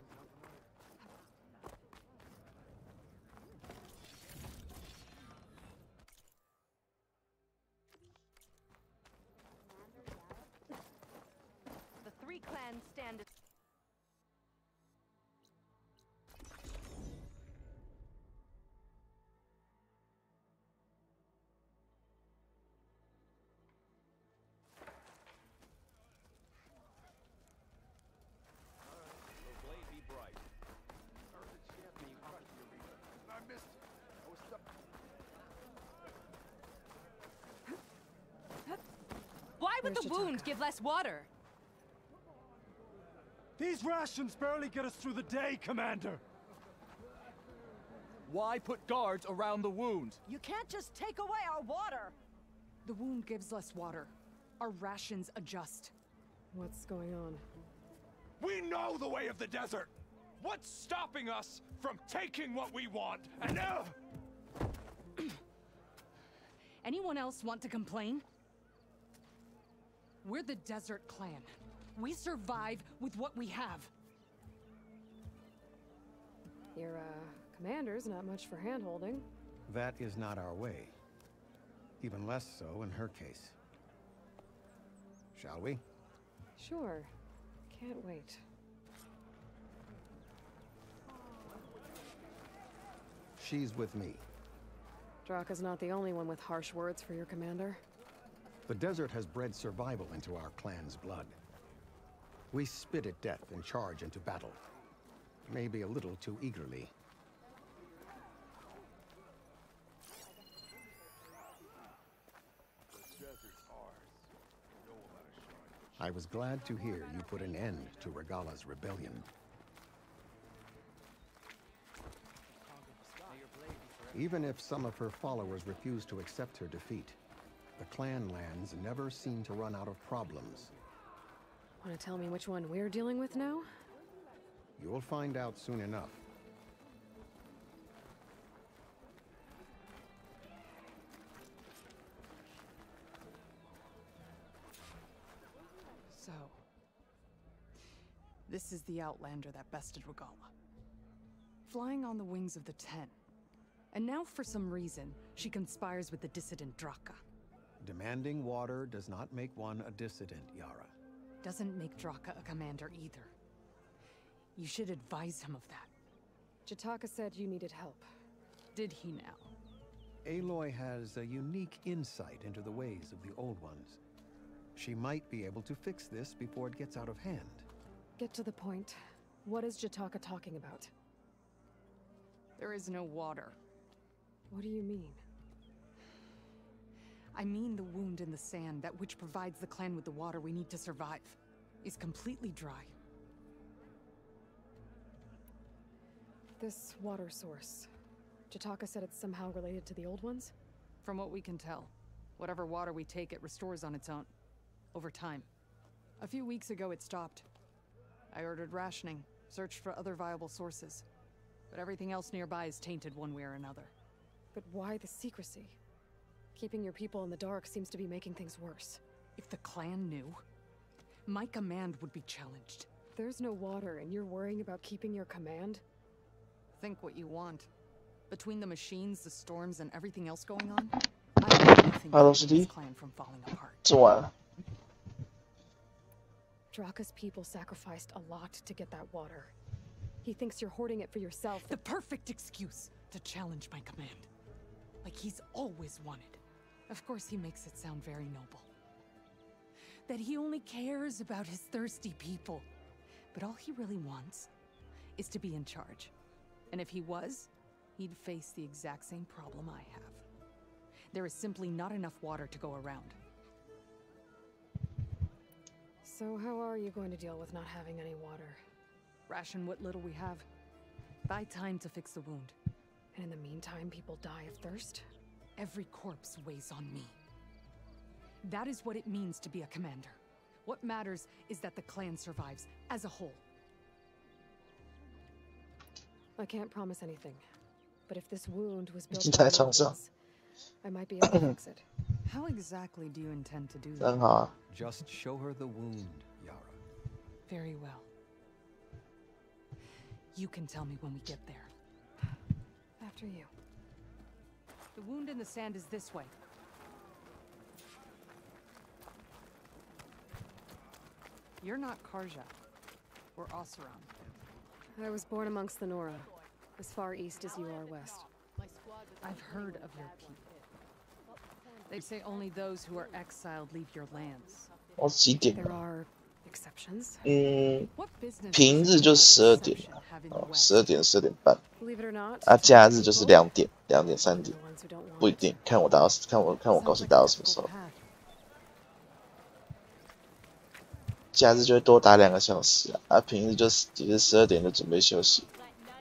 The three clans stand at Why would the wound give less water? These rations barely get us through the day, Commander. Why put guards around the wound? You can't just take away our water! The wound gives less water. Our rations adjust. What's going on? We know the way of the desert! What's stopping us from taking what we want and Anyone else want to complain? We're the Desert Clan. We survive with what we have. Your, commander's not much for hand-holding. That is not our way. Even less so in her case. Shall we? Sure. Can't wait. She's with me. Draka's not the only one with harsh words for your commander. The desert has bred survival into our clan's blood. We spit at death and charge into battle. Maybe a little too eagerly. I was glad to hear you put an end to Regala's rebellion. Even if some of her followers refuse to accept her defeat, the clan lands never seem to run out of problems. Want to tell me which one we're dealing with now? You'll find out soon enough. So, this is the Outlander that bested Regala. Flying on the wings of the Ten. And now, for some reason, she conspires with the dissident Draka. Demanding water does not make one a dissident, Yara. Doesn't make Draka a commander either. You should advise him of that. Jataka said you needed help. Did he now? Aloy has a unique insight into the ways of the Old Ones. She might be able to fix this before it gets out of hand. Get to the point. What is Jataka talking about? There is no water. What do you mean? I mean the wound in the sand, that which provides the clan with the water we need to survive, is completely dry. This water source. Jataka said it's somehow related to the Old Ones? From what we can tell, whatever water we take, it restores on its own. Over time. A few weeks ago, it stopped. I ordered rationing, searched for other viable sources. But everything else nearby is tainted one way or another. But why the secrecy? Keeping your people in the dark seems to be making things worse. If the clan knew, my command would be challenged. There's no water, and you're worrying about keeping your command? Think what you want. Between the machines, the storms, and everything else going on, I don't think to keep this clan from falling apart. 做完了。 Draka's people sacrificed a lot to get that water. He thinks you're hoarding it for yourself. The perfect excuse to challenge my command. Like he's always wanted. Of course he makes it sound very noble. That he only cares about his thirsty people. But all he really wants is to be in charge. And if he was, he'd face the exact same problem I have. There is simply not enough water to go around. So how are you going to deal with not having any water? Ration what little we have. Buy time to fix the wound. And in the meantime, people die of thirst? Every corpse weighs on me. That is what it means to be a commander. What matters is that the clan survives as a whole. I can't promise anything. But if this wound was built 已经在床上。 I might be able to fix it. How exactly do you intend to do 很 that? 好啊。 Just show her the wound, Yara. Very well. You can tell me when we get there. After you. The wound in the sand is this way. You're not Karja. Or Oseram. I was born amongst the Nora, as far east as you are west. I've heard of your people. They say only those who are exiled leave your lands. 我几点 There 了？ are exceptions. 平日就12点了，哦，12点12点半。 Believe it or not, 啊，假日就是2点、2点、3点，不一定，看我高兴打到什么时候。假日就会多打2个小时啊，啊，平日就是也是12点就准备休息。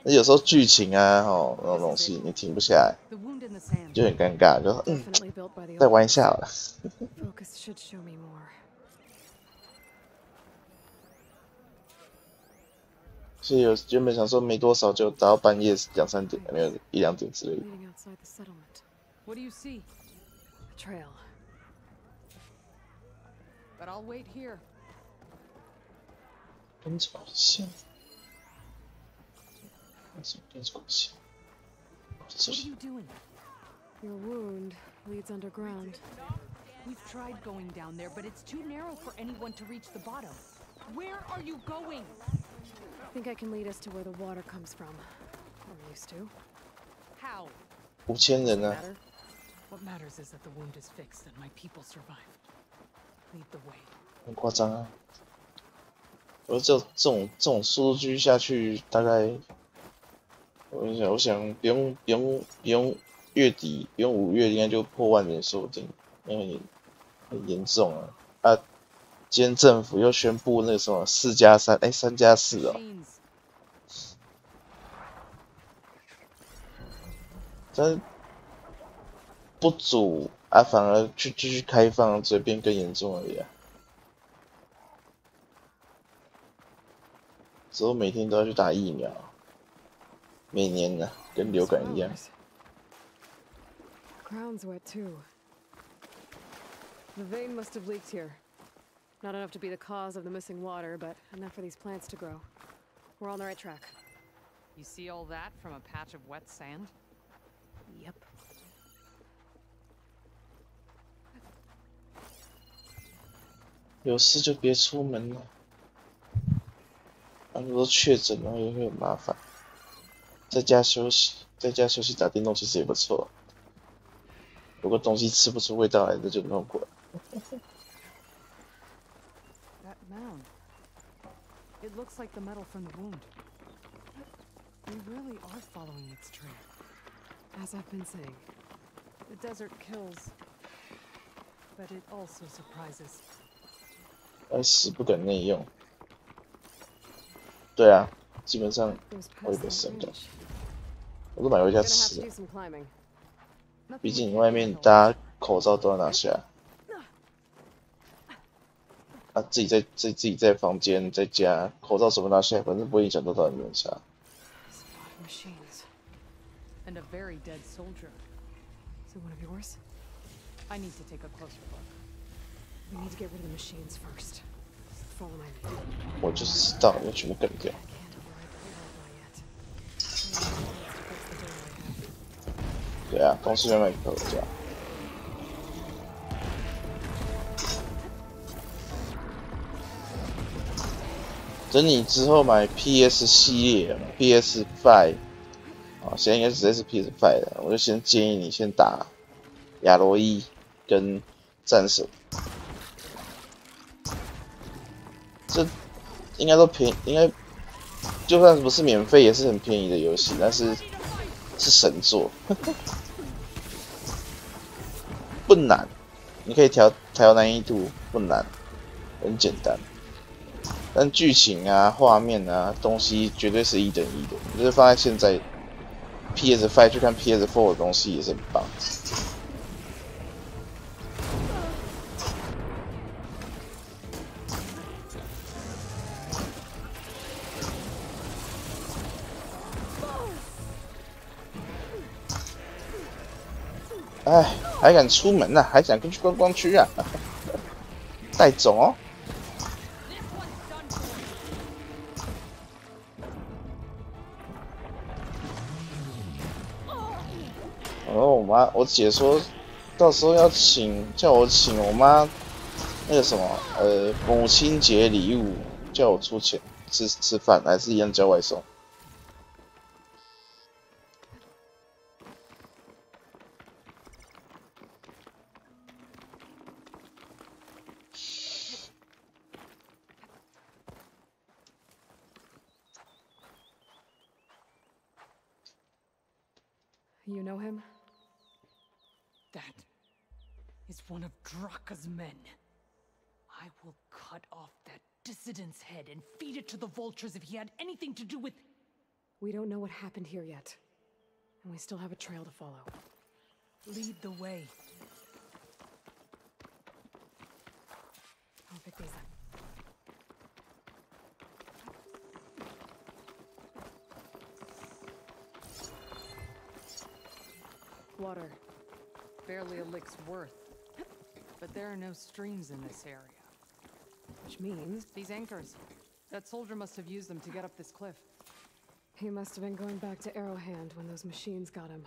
那有时候剧情啊，吼那种东西你停不下来，就很尴尬，就再玩一下好了。Focus should show me more. 所以原本想说没多少就打到半夜2、3点，没有1、2点之类的。 Leading outside the settlement. What do you see? A trail. But I'll wait here. 跟着光线，跟着光线。 What are you doing? Your wound leads underground. We've tried going down there, but it's too narrow for anyone to reach the bottom. Where are you going? I think I can lead us to where the water comes from. Or used to. How? 5000人啊！ What matters is that the wound is fixed and my people survive. Lead the way. 很夸张啊！而这种速度继续下去，大概我想不用月底，不用5月应该就破万人说不定，因为很严重啊！啊，今天政府又宣布那个什么4+3，哎，3+4哦，但是不足啊，反而继续开放，只会变更严重而已啊。之后每天都要去打疫苗，每年呢，跟流感一样。Ground's wet too. The vein must have leaked here. Not enough to be the cause of the missing water, but enough for these plants to grow. We're on the right track. You see all that from a patch of wet sand? Yep. 有事就别出门了，如果确诊了也会很麻烦。在家休息打电动其实也不错。如果东西吃不出味道来，那就弄过。That mound. It looks like the metal from the wound. We really are following its trail. As I've been saying. The desert kills, but it also surprises. 死不敢内用。对啊，基本上我也不省的，我都买回家吃了。毕竟外面大家口罩都要拿下，啊，自己在房间在家口罩什么拿下，反正不会影响到人们啥。And a very dead soldier. Is it one of yours? I need to take a closer look. We need to get rid of the machines first. Follow my lead. 我就是知道要全部干掉。对啊，公司原本有这样。等你之后买 PS 系列，PS 5，啊，现在应该直接是 PS 5了。我就先建议你先打亚罗伊跟战神，这应该都便宜，应该就算不是免费，也是很便宜的游戏，但是是神作。不难，你可以调难易度，不难，很简单。但剧情啊、画面啊、东西绝对是1等1的。就是放在现在 PS5 去看 PS4 的东西也是很棒。哎，还敢出门啊？还想跟去观光区啊？带走哦！我姐说，到时候要叫我请我妈那个什么母亲节礼物，叫我出钱吃饭，还是一样叫外送。You know him? That is one of Draka's men. I will cut off that dissident's head and feed it to the vultures if he had anything to do with... We don't know what happened here yet. And we still have a trail to follow. Lead the way. I'll pick these up. Water. Barely a lick's worth. But there are no streams in this area. Which means... These anchors. That soldier must have used them to get up this cliff. He must have been going back to Arrowhand when those machines got him.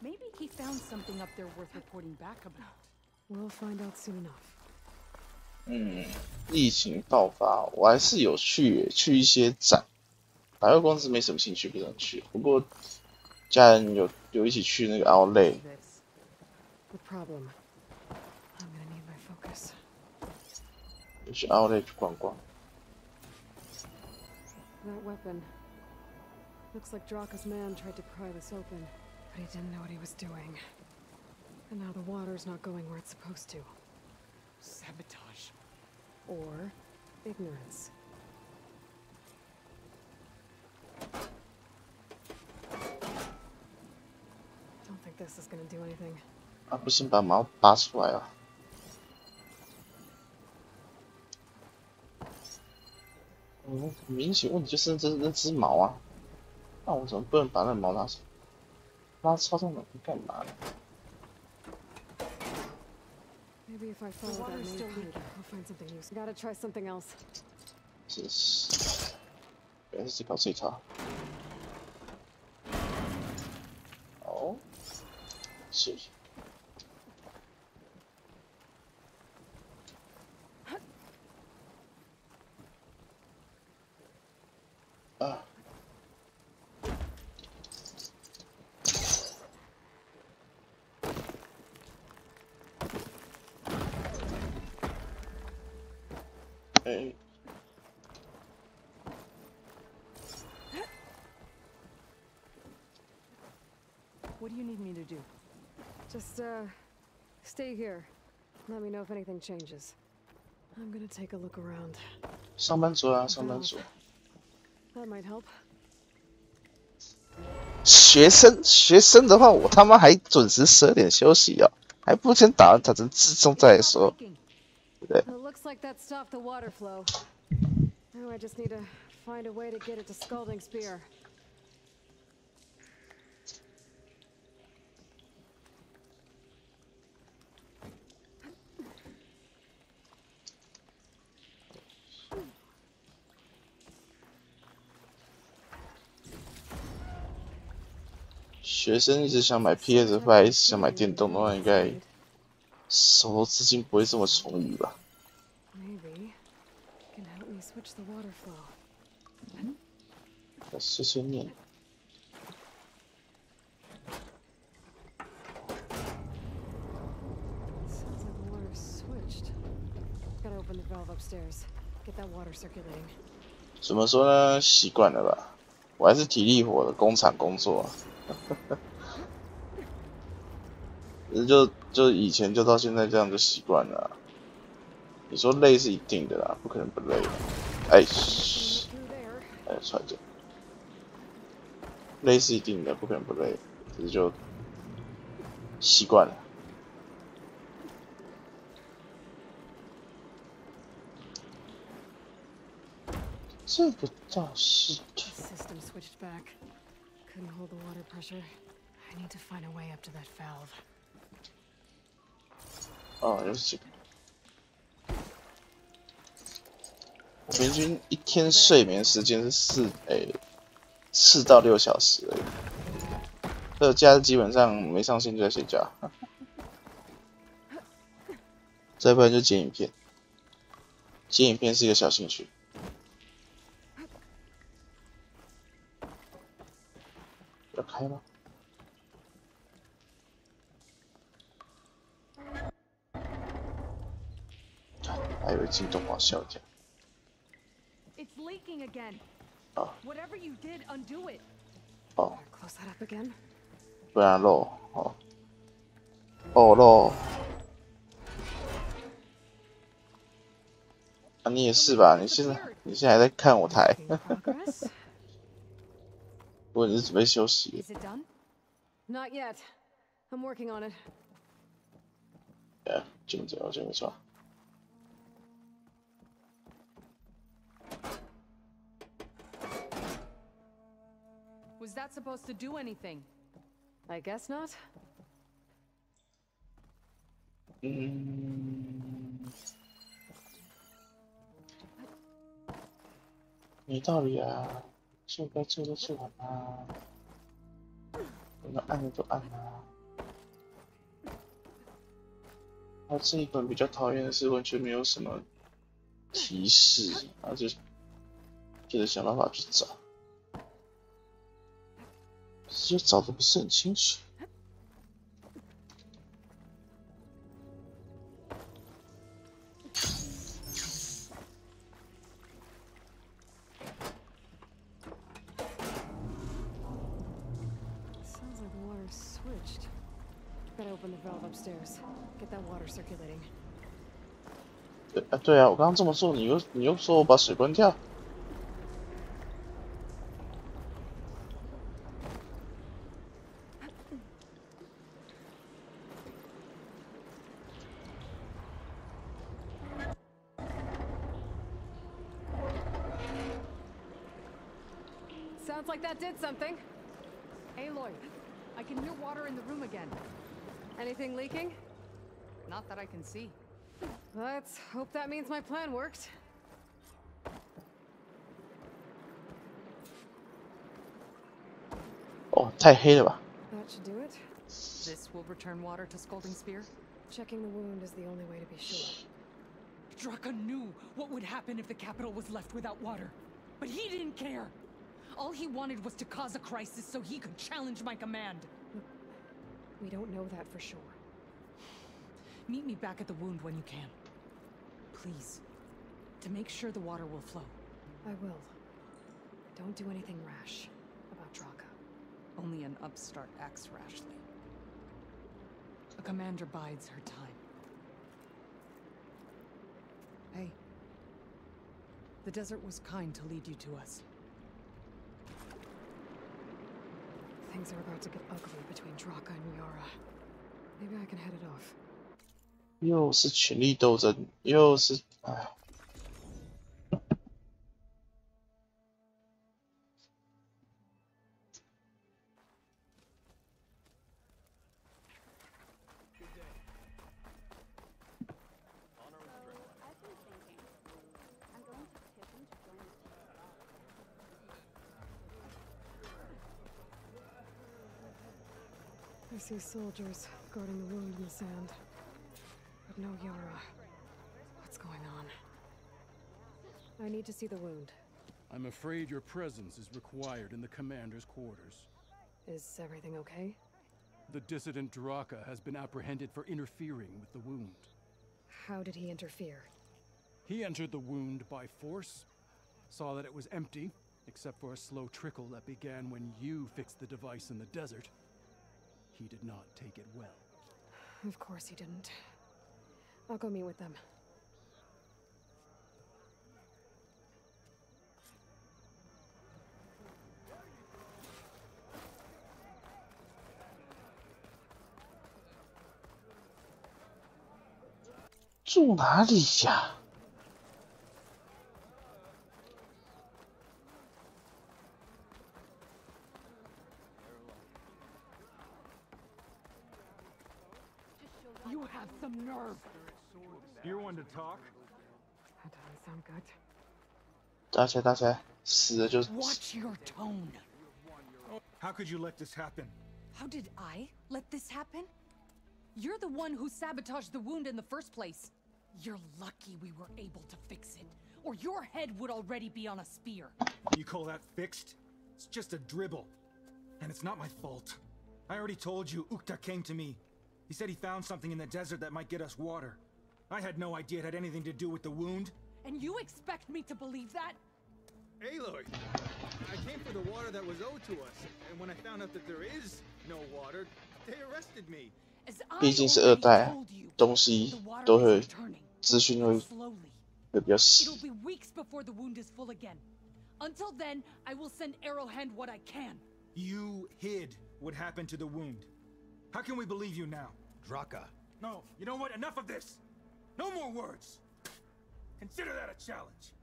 Maybe he found something up there worth reporting back about. We'll find out soon enough. 疫情爆发，我还是有去一些展，百货公司没什么兴趣，不想去。不过家人有一起去那个 Outlet。Good problem. I'm gonna need my focus. 就去 Outlet 去逛逛。That weapon. Looks like Draka's man tried to pry this open, but he didn't know what he was doing. And now the water's not going where it's supposed to. Sabotage. Or ignorance. Don't think this is gonna do anything. 啊，不行，把毛拔出来啊！明显问题就是那只毛啊，那我怎么不能把那毛拿出来？拉超上来干嘛呢？ Maybe if I follow that main pipe, I'll find something useful. Gotta try something else. 真是，原来是搞这一套。哦，是。啊。 哎， What do you need me to do? Just, stay here. Let me know if anything changes. I'm gonna take a look around. 上班族啊，上班族。 That might help. 学生的话，我他妈还准时12点休息啊，还不如先打成自重再说。对。 It looks like that stopped the water flow. Now I just need to find a way to get it to Scalding Spear. 学生一直想买 PS5，一直想买电动的话，应该手头资金不会这么充裕吧？ Maybe can help me switch the water flow. 碎碎念。 Sounds like the water's switched. Gotta open the valve upstairs. Get that water circulating. 怎么说呢？习惯了吧。我还是体力活的工厂工作、啊。就以前就到现在这样就习惯了、啊。你说累是一定的啦，不可能不累的。哎，哎，踹着。累是一定的，不可能不累，只是就习惯了。 这个倒是。System switched back. Couldn't hold the water pressure. I need to find a way up to that valve. 哦，又是这个。我平均一天睡眠时间是4到6小时而已。这个假日基本上没上线就在睡觉，再不然就剪影片。剪影片是一个小兴趣。 要开吗？还以为进动画笑一下。It's leaking again. 啊。Whatever you did, undo it. 哦。Close that up again. 不然漏哦。哦漏。啊，你也是吧？你现在还在看我台？不过你是准备休息。 Is it done? Not yet. I'm working on it. Yeah， 就这样，就没错。 Was that supposed to do anything? I guess not. 没道理啊，就该做的做完啊，能按的都按啊。然后这一本比较讨厌的是完全没有什么提示，然后就得想办法去找，就找的不是很清楚。 Gotta open the valve upstairs. Get that water circulating. 对啊，我刚刚这么做，你又说我把水关掉。Sounds like that did something. Aloy, I can hear water in the room again. Anything leaking? Not that I can see. Let's hope that means my plan worked. Oh, 太黑了吧 That should do it. This will return water to Scolding Spear? Checking the wound is the only way to be sure. Draka knew what would happen if the capital was left without water. But he didn't care. All he wanted was to cause a crisis so he could challenge my command. We don't know that for sure. Meet me back at the wound when you can. Please. To make sure the water will flow. I will. Don't do anything rash about Draka. Only an upstart acts rashly. A commander bides her time. Hey. The desert was kind to lead you to us. Things are about to get ugly between Draka and Yara. Maybe I can head it off. 又是权力斗争，又是唉。I see soldiers guarding the wound in the sand. But no Yara. What's going on? I need to see the wound. I'm afraid your presence is required in the commander's quarters. Is everything okay? The dissident Draka has been apprehended for interfering with the wound. How did he interfere? He entered the wound by force, saw that it was empty, except for a slow trickle that began when you fixed the device in the desert. He did not take it well. Of course he didn't. I'll go meet with them. "住哪里呀？" You have some nerve. You're one to talk. That doesn't sound good. 打起来，打起来，死了就。 Watch your tone. How could you let this happen? How did I let this happen? You're the one who sabotaged the wound in the first place. You're lucky we were able to fix it, or your head would already be on a spear. You call that fixed? It's just a dribble. And it's not my fault. I already told you, Ukta came to me. He said he found something in the desert that might get us water. I had no idea it had anything to do with the wound. And you expect me to believe that? Aloy, I came for the water that was owed to us, and when I found out that there is no water, they arrested me. 毕竟是2代，东西都会资讯会比较细。 It'll be weeks before the wound is full again. Until then, I will send Arrowhand what I can. You hid what happened to the wound. How can we believe you now? Draka. No, you know what? Enough of this! No more words! Consider that a challenge!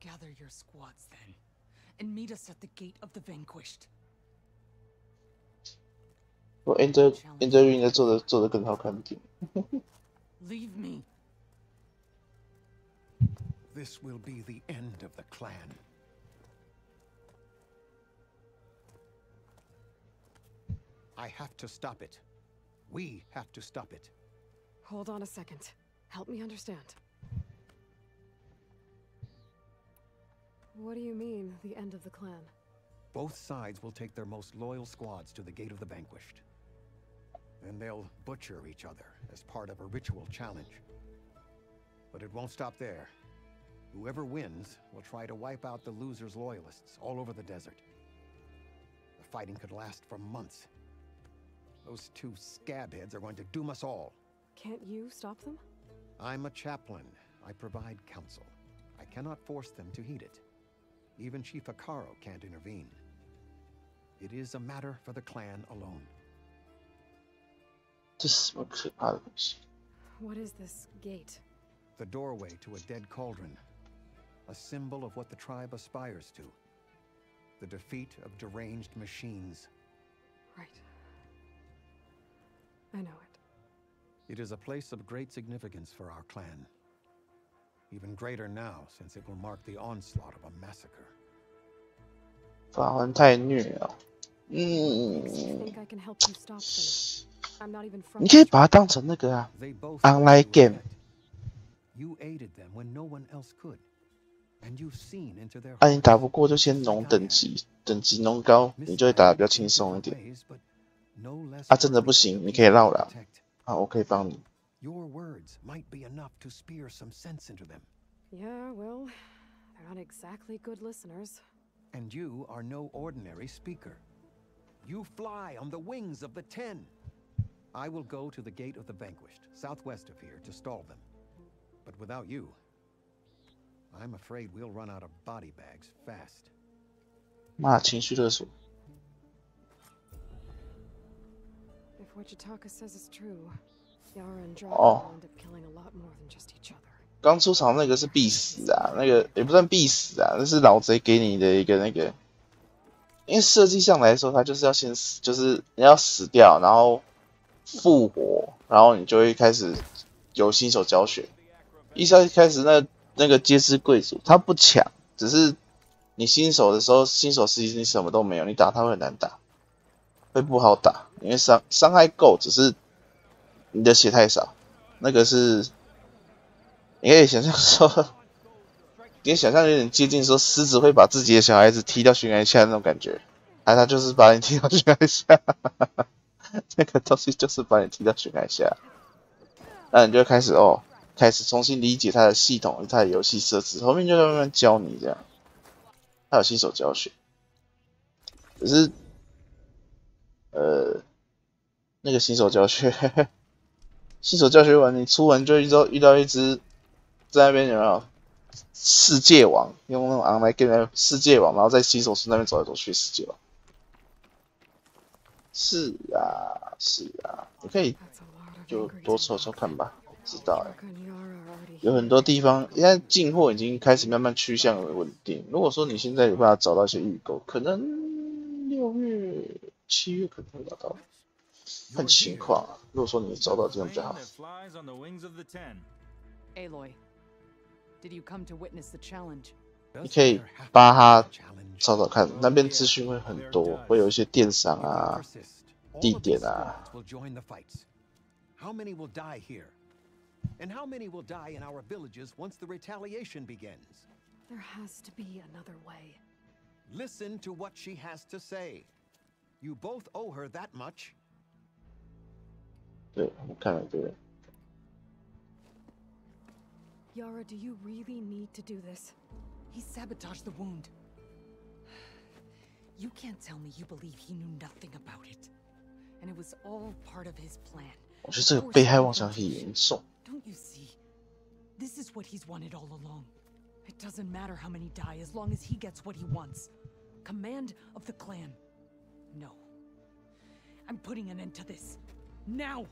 Gather your squads then, and meet us at the gate of the vanquished. 我 Ender 应该做得更好看一点。Leave me. This will be the end of the clan. I have to stop it. We have to stop it. Hold on a second. Help me understand. What do you mean, the end of the clan? Both sides will take their most loyal squads to the Gate of the Vanquished. Then they'll butcher each other as part of a ritual challenge. But it won't stop there. Whoever wins will try to wipe out the loser's loyalists all over the desert. The fighting could last for months. Those two scabheads are going to doom us all. Can't you stop them? I'm a chaplain. I provide counsel. I cannot force them to heed it. Even Chief Akaro can't intervene. It is a matter for the clan alone. 这是什么可怕的东西？ What is this gate? The doorway to a dead cauldron. a symbol of what the tribe aspires to. The defeat of deranged machines. Right. I know it. It is a place of great significance for our clan. Even greater now, since it will mark the onslaught of a massacre. 法环太虐了。Think I can help you stop them? I'm not even from. 你可以把它当成那个啊 ，online game。 You aided them when no one else could, and you've seen into their. 啊，你打不过就先农等级，等级农高，你就会打得比较轻松一点。啊，真的不行，你可以绕了。啊，我可以帮你。 Your words might be enough to spear some sense into them. Yeah, well, they're not exactly good listeners. And you are no ordinary speaker. You fly on the wings of the 10. I will go to the Gate of the Vanquished, southwest of here, to stall them. But without you, I'm afraid we'll run out of body bags fast. 骂情绪勒索。 If what Yutaka says is true, Yara and Draco 哦 will end up killing a lot more than just each other. 刚出场那个是必死啊，那个也不算必死啊，那是老贼给你的一个那个。因为设计上来说，他就是要先死，就是你要死掉，然后复活，然后你就会开始有新手教学。一开始那个阶之贵族，他不强，只是你新手的时候，新手时期你什么都没有，你打他会很难打，会不好打，因为伤害够，只是你的血太少。那个是，你可以想象说，你可以想象有点接近说，狮子会把自己的小孩子踢到悬崖下那种感觉，他就是把你踢到悬崖下，那个东西就是把你踢到悬崖下，那你就开始开始重新理解它的系统、它的游戏设置，后面就会慢慢教你这样。它有新手教学，可是那个新手教学，新手教学完你出完就遇到一只在那边有没有世界王，用那种 online game 世界王，然后在新手村那边走来走去世界王。是啊，是啊，你可以就多抽抽看吧。知道有很多地方现在进货已经开始慢慢趋向稳定。如果说你现在有办法找到一些预购，可能6月、7月可能会找到，看情况啊。如果说你找到这样比较好。Aloy, did you come to witness the challenge? 你可以帮他找找看，那边资讯会很多，会有一些电商啊、地点啊。How many will die here? And how many will die in our villages once the retaliation begins? There has to be another way. Listen to what she has to say. You both owe her that much. 对，我看了这个。Yara, do you really need to do this? He sabotaged the wound. You can't tell me you believe he knew nothing about it. And it was all part of his plan. 我觉得这个被害妄想很严重。Don't you see? This is what he's wanted all along. It doesn't matter how many die as long as he gets what he wants. Command of the clan. No. I'm putting an end to this. Now!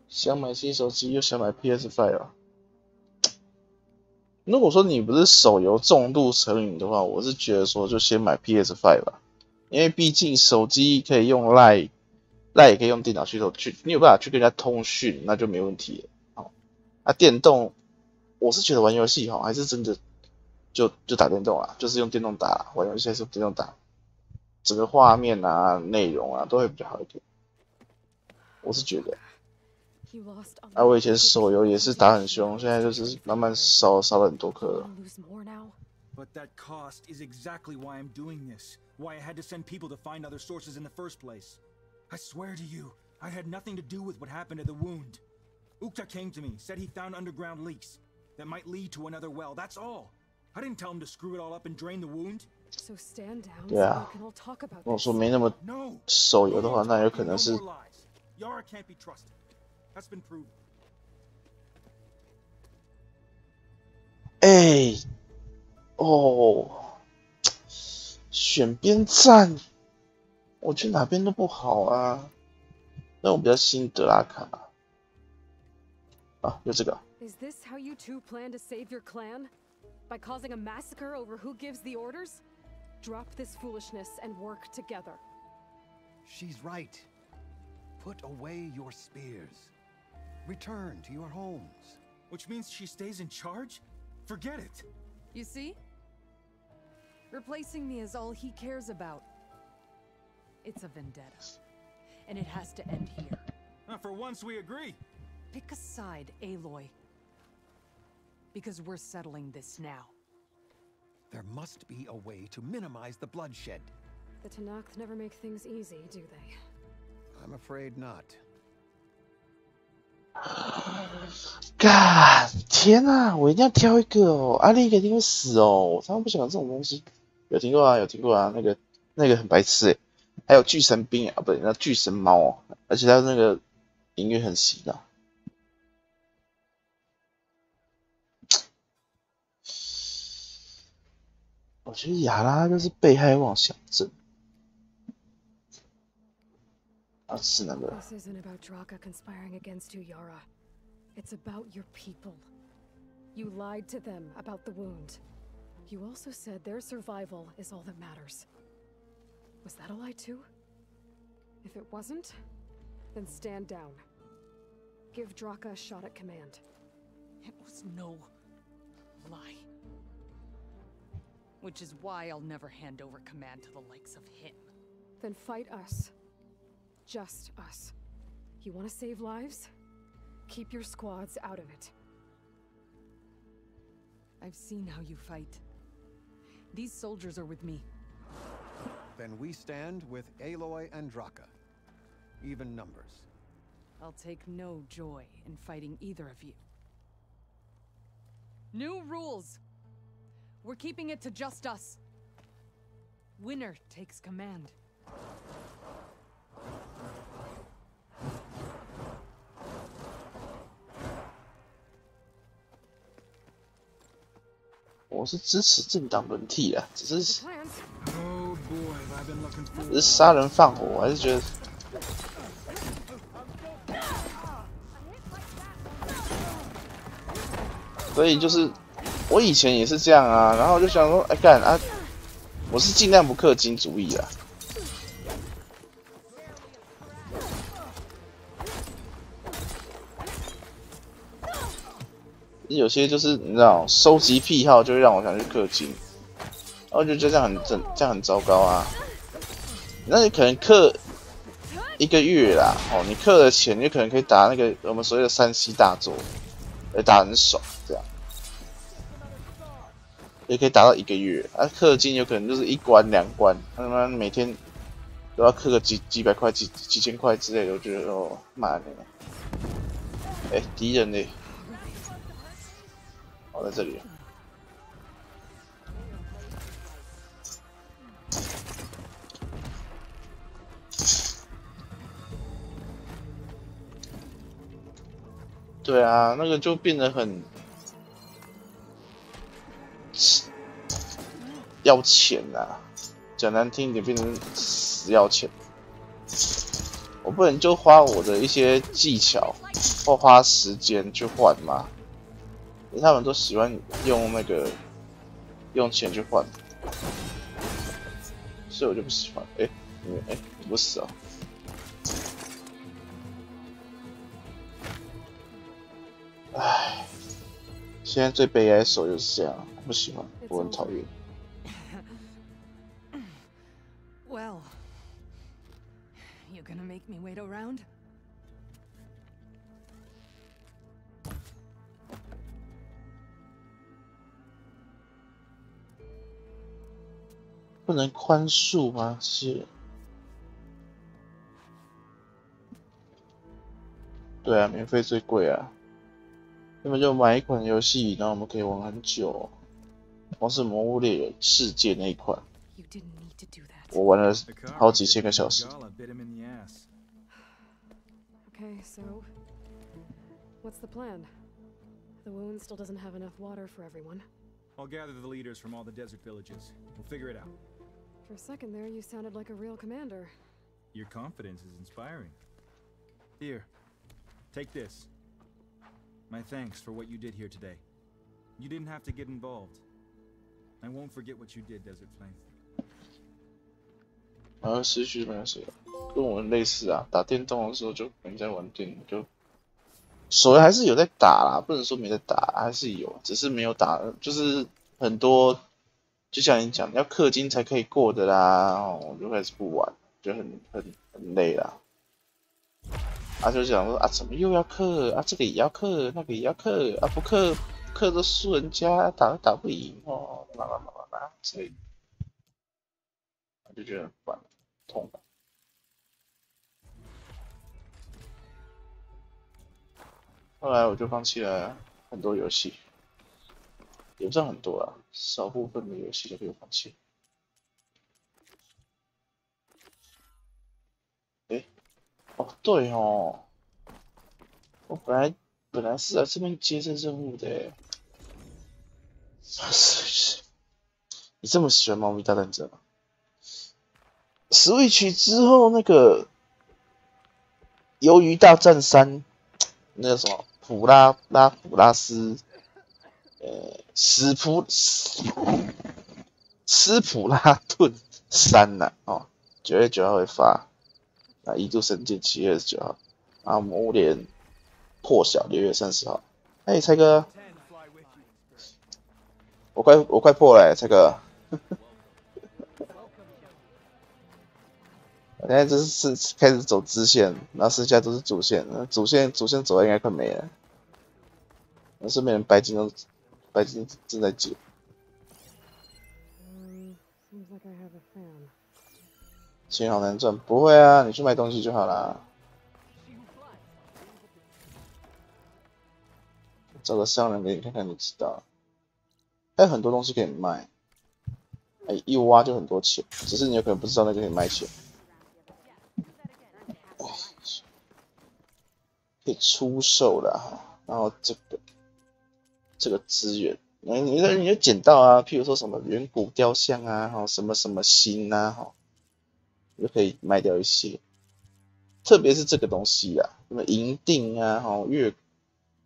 想买新手机又想买 PS5 啊？如果说你不是手游重度成瘾的话，我是觉得说就先买 PS5 吧，因为毕竟手机可以用 Line 也可以用电脑去，你有办法去跟人家通讯，那就没问题了。好，啊，电动，我是觉得玩游戏还是真的就打电动啊，就是用电动打，玩游戏还是用电动打，整个画面啊、内容啊都会比较好一点。我是觉得。啊，我以前手游也是打很凶，现在就是慢慢少了很多颗了。But that cost is exactly why I'm doing this. Why I had to send people to find other sources in the first place. I swear to you, I had nothing to do with what happened at the wound. Ukta came to me, said he found underground leaks that might lead to another well. That's all. I didn't tell him to screw it all up and drain the wound. So stand down. 对啊，如果说没那么手游的话，那有可能是。Yara can't be trusted. That's been proven. 选边站，我觉得哪边都不好啊。那我比较新德拉卡啊，就这个。Is this how you two plan to save your clan? By causing a massacre over who gives the orders? Drop this foolishness and work together. She's right. Put away your spears. Return to your homes. Which means she stays in charge? Forget it. You see? Replacing me is all he cares about. It's a vendetta. And it has to end here. For once we agree. Pick a side, Aloy. Because we're settling this now. There must be a way to minimize the bloodshed. The Tenakth never make things easy, do they? I'm afraid not. God，天哪！我一定要挑一个哦，啊，另一个一定会死哦。我常常不喜欢这种东西。有听过啊，有听过啊，那个很白痴诶。还有巨神兵啊，不对，那巨神猫哦，而且它那个音乐很洗脑。我觉得亚拉就是被害妄想症。啊，是那个。This isn't about Draka conspiring against you, Yara. It's about your people. You lied to them about the wound. You also said their survival is all that matters. Was that a lie too? If it wasn't, then stand down. Give Draka a shot at command. It was no lie. Which is why I'll never hand over command to the likes of him. Then fight us. Just us. You want to save lives? Keep your squads out of it. I've seen how you fight. These soldiers are with me. Then we stand with Aloy and Draka. Even numbers. I'll take no joy in fighting either of you. New rules! We're keeping it to just us. Winner takes command. 我是支持政党轮替啊，只是杀人放火，我还是觉得。所以就是我以前也是这样啊，然后我就想说，哎干啊，我是尽量不氪金主义啊。有些就是你知道，收集癖好就会让我想去氪金，然后就觉得这样很糟糕啊。那你可能氪1个月啦，哦，你氪了钱，你可能可以打那个我们所谓的3C 大作，打很爽，这样，也可以打到1个月。啊，氪金有可能就是1关2关，他妈每天都要氪个几百块、几千块之类的，我觉得哦，妈的，哎，敌人呢？哦，在这里。对啊，那个就变得很要钱啊，讲难听一点，变成死要钱。我不能就花我的一些技巧或花时间去换吗？因为他们都喜欢用那个用钱去换，所以我就不喜欢。你不死啊？唉，现在最悲哀的手就是这样，我不喜欢，我很讨厌。Well, you gonna make me wait around? 不能宽恕吗？是。对啊，免费最贵啊。那么就买一款游戏，然后我们可以玩很久。光是《魔物猎人世界》那一款，我玩了好几千个小时。Okay, so what's the plan? The wound still doesn't have enough water for everyone. I'll gather the leaders from all the desert villages. We'll figure it out. For a second there, you sounded like a real commander. Your confidence is inspiring. Here, take this. My thanks for what you did here today. You didn't have to get involved, I won't forget what you did, Desert Flame. 然后失去没事，跟我们类似啊。打电动的时候就没在玩电脑，就手游还是有在打啦，不能说没在打，还是有，只是没有打，就是很多，就像你讲，要氪金才可以过的啦，我就开始不玩，就很累啦。啊，就想说啊，怎么又要氪啊？这个也要氪，那个也要氪啊，不氪都输人家，打不赢哦，之类的，就觉得很烦，痛苦。后来我就放弃了很多游戏，也不算很多啦，少部分的游戏就可以放弃。诶，哦对哦，我本来是来这边接这任务的诶。你这么喜欢猫咪大战争吗 ？Switch 之后那个《鱿鱼大战3》，那个什么普拉斯，斯普拉顿3呐、哦，9月9号会发。那异度神剑7月29号，然后魔物猎人破晓6月30号。哎，蔡哥，我快破了、蔡哥。我现在就是开始走支线，然后剩下都是主线，主线走的应该快没了。那顺便白金正在解。钱好难赚，不会啊，你去卖东西就好啦。找个商人给你看看，你知道。还有很多东西可以卖，一挖就很多钱，只是你有可能不知道那个可以卖钱。可以出售啦，然后这个资源，你就捡到啊，譬如说什么远古雕像啊，什么什么心啊，你就可以卖掉一些。特别是这个东西啊，什么银锭啊，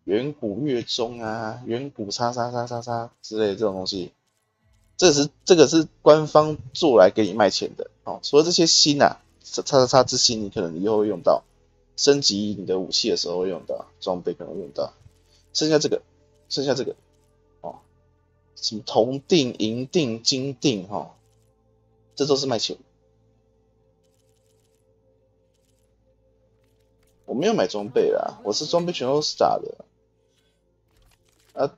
远古月中啊，远古叉之类的这种东西，这个是官方做来给你卖钱的哦。除了这些心啊，叉之心，你可能以后会用到。升级你的武器的时候会用到，装备可能会用到。剩下这个，哦，什么铜锭、银锭、金锭，这都是卖钱。我没有买装备啦，我是装备全都是打的。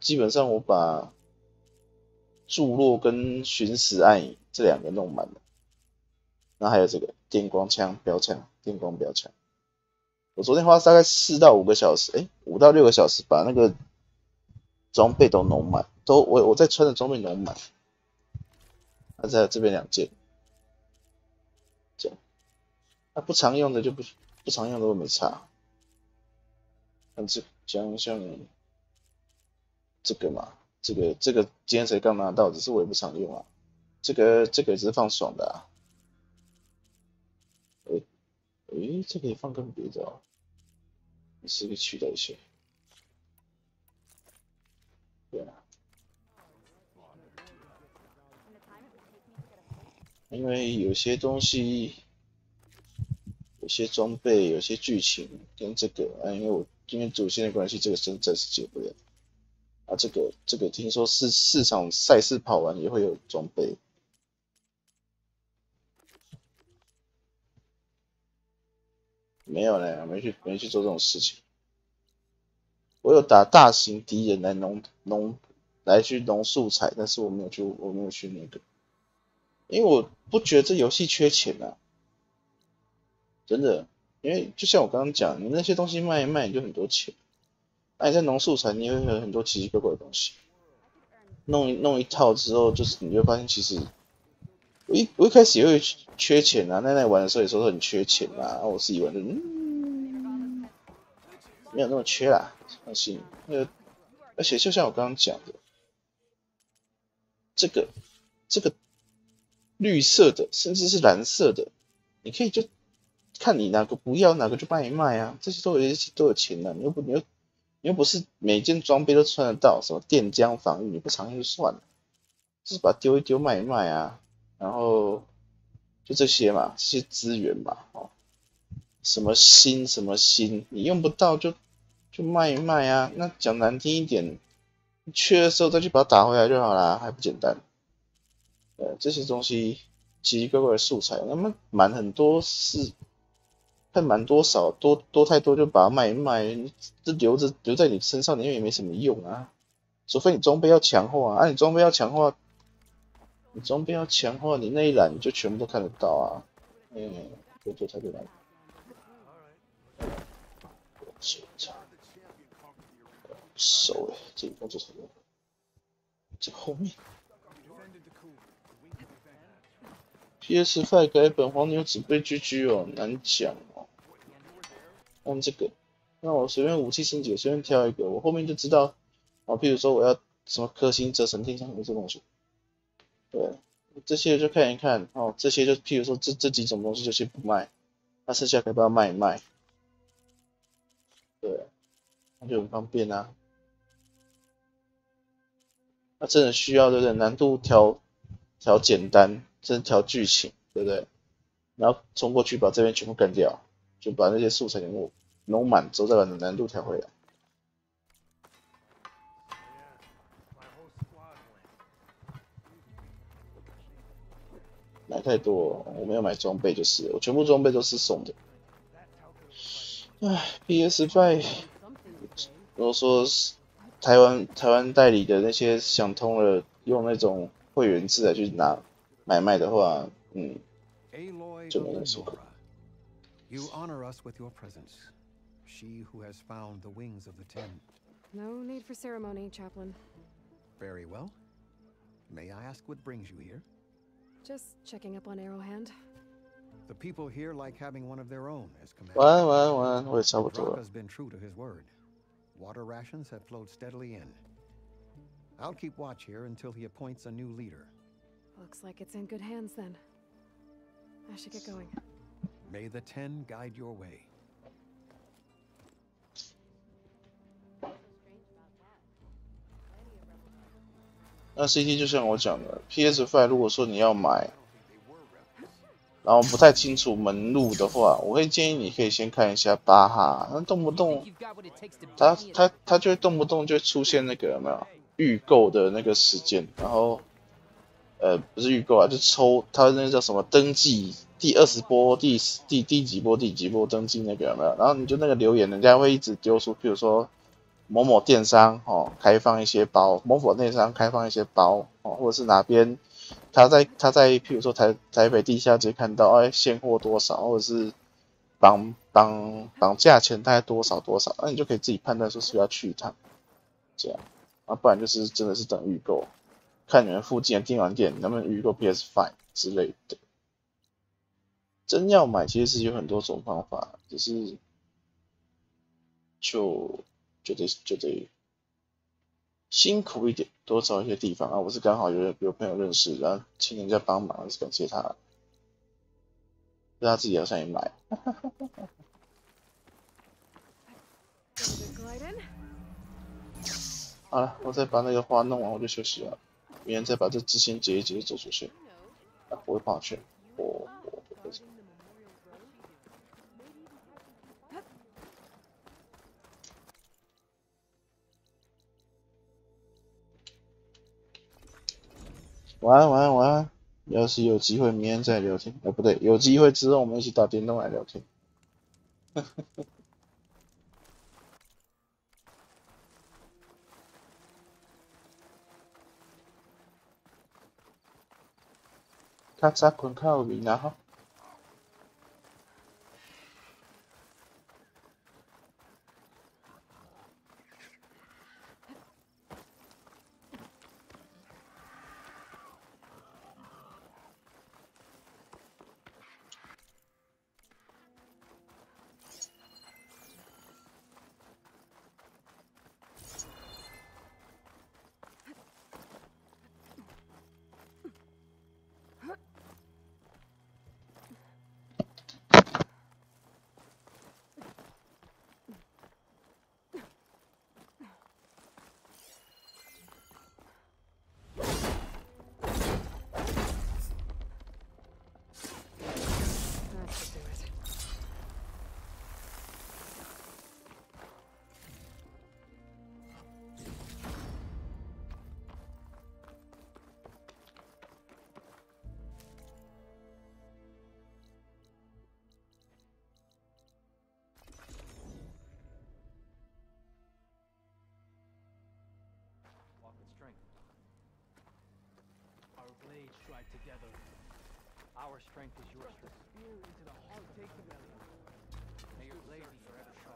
基本上我把注落跟寻死暗影这2个弄满了，然后还有这个电光枪、电光标枪。我昨天花大概4到5个小时，5到6个小时把那个装备都弄满，我在穿的装备弄满。再有这边2件，这样，不常用的就不常用的我没差。像这个嘛，这个今天才刚拿到，只是我也不常用啊。这个只是放爽的啊。这可以放更别的哦。是可以取代一些，对啊，因为有些东西、有些装备、有些剧情跟这个因为主线的关系，这个真的是解不了。这个听说4场赛事跑完也会有装备。没有呢，没去做这种事情。我有打大型敌人来去农素材，但是我没有去那个，因为我不觉得这游戏缺钱啊，真的。因为就像我刚刚讲，你那些东西卖一卖你就很多钱，你在农素材你会有很多奇奇怪怪的东西，弄一套之后，就是你就发现其实我一开始也会缺钱啊，那玩的时候也说很缺钱啊，我自己玩的没有那么缺啦，放心。而且就像我刚刚讲的，这个绿色的甚至是蓝色的，你可以就看你哪个不要，哪个就帮你卖啊，这些都有钱的，你又不是每件装备都穿得到，什么电浆防御你不常用就算了，就是把它丢一丢卖一卖啊，然后就这些嘛，这些资源嘛，哦，什么新，你用不到就卖一卖啊。那讲难听一点，缺的时候再去把它打回来就好啦，还不简单？这些东西奇奇怪怪的素材，那么满很多是。看满多少，多太多就把它卖一卖，这留在你身上，你也没什么用啊。除非你装备要强化啊，你装备要强化，你那一栏你就全部都看得到啊。多太多了。手这一动作什么？这后面。PS5 改本黄牛只被 GG 哦，难讲哦。按这个，那我随便武器升级，随便挑一个，我后面就知道。哦，譬如说我要什么氪星折成天上有这东西，对，这些就看一看哦。这些就譬如说这几种东西就先不卖，那剩下可以把它卖一卖，对，那就很方便啊。那真的需要对不对？难度调简单，真调剧情，对不对？然后冲过去把这边全部干掉，就把那些素材全部弄满之后，再把难度调回来。买太多，我没有买装备就是，我全部装备都是送的。唉 ，PS5，如果说台湾代理的那些想通了，用那种会员制来去买卖的话，就没人说。You honor us with your presence. She who has found the wings of the ten. No need for ceremony, Chaplain. Very well. May I ask what brings you here? Just checking up on Arrowhand. The people here like having one of their own as commander. 晚，我也差不多了。 Rock has been true to his word. Water rations have flowed steadily in. I'll keep watch here until he appoints a new leader. Looks like it's in good hands then. I should get going. May the ten guide your way. 那 CT 就像我讲的 ，PS5 如果说你要买，然后不太清楚门路的话，我会建议你可以先看一下巴哈，那动不动它就会动不动就会出现那个有没有预购的那个时间，然后不是预购啊，就抽它那个叫什么登记第20波第几波登记那个有没有？然后你就那个留言，人家会一直丢出，比如说。某某电商开放一些包，某某电商开放一些包或者是哪边他在譬如说台北地下街看到现货多少，或者是绑价钱大概多少，那你就可以自己判断说是不是要去一趟，这样，不然就是真的是等预购，看你们附近的电玩店能不能预购 PS5 之类的。真要买其实是有很多种方法，只是就得辛苦一点，多找一些地方啊。我是刚好有朋友认识，然后请人家帮忙，还是感谢他，让他自己好像也买。好了，我再把那个花弄完，我就休息了。明天再把这支线结一结，走出去。我会跑去。晚安。要是有机会，明天再聊天。不对，有机会之后我们一起打电动来聊天。较早困较有面啊吼。strength. Our blades strike together. Our strength is your strength. Spear into the heart. Take the belly. May your blades be forever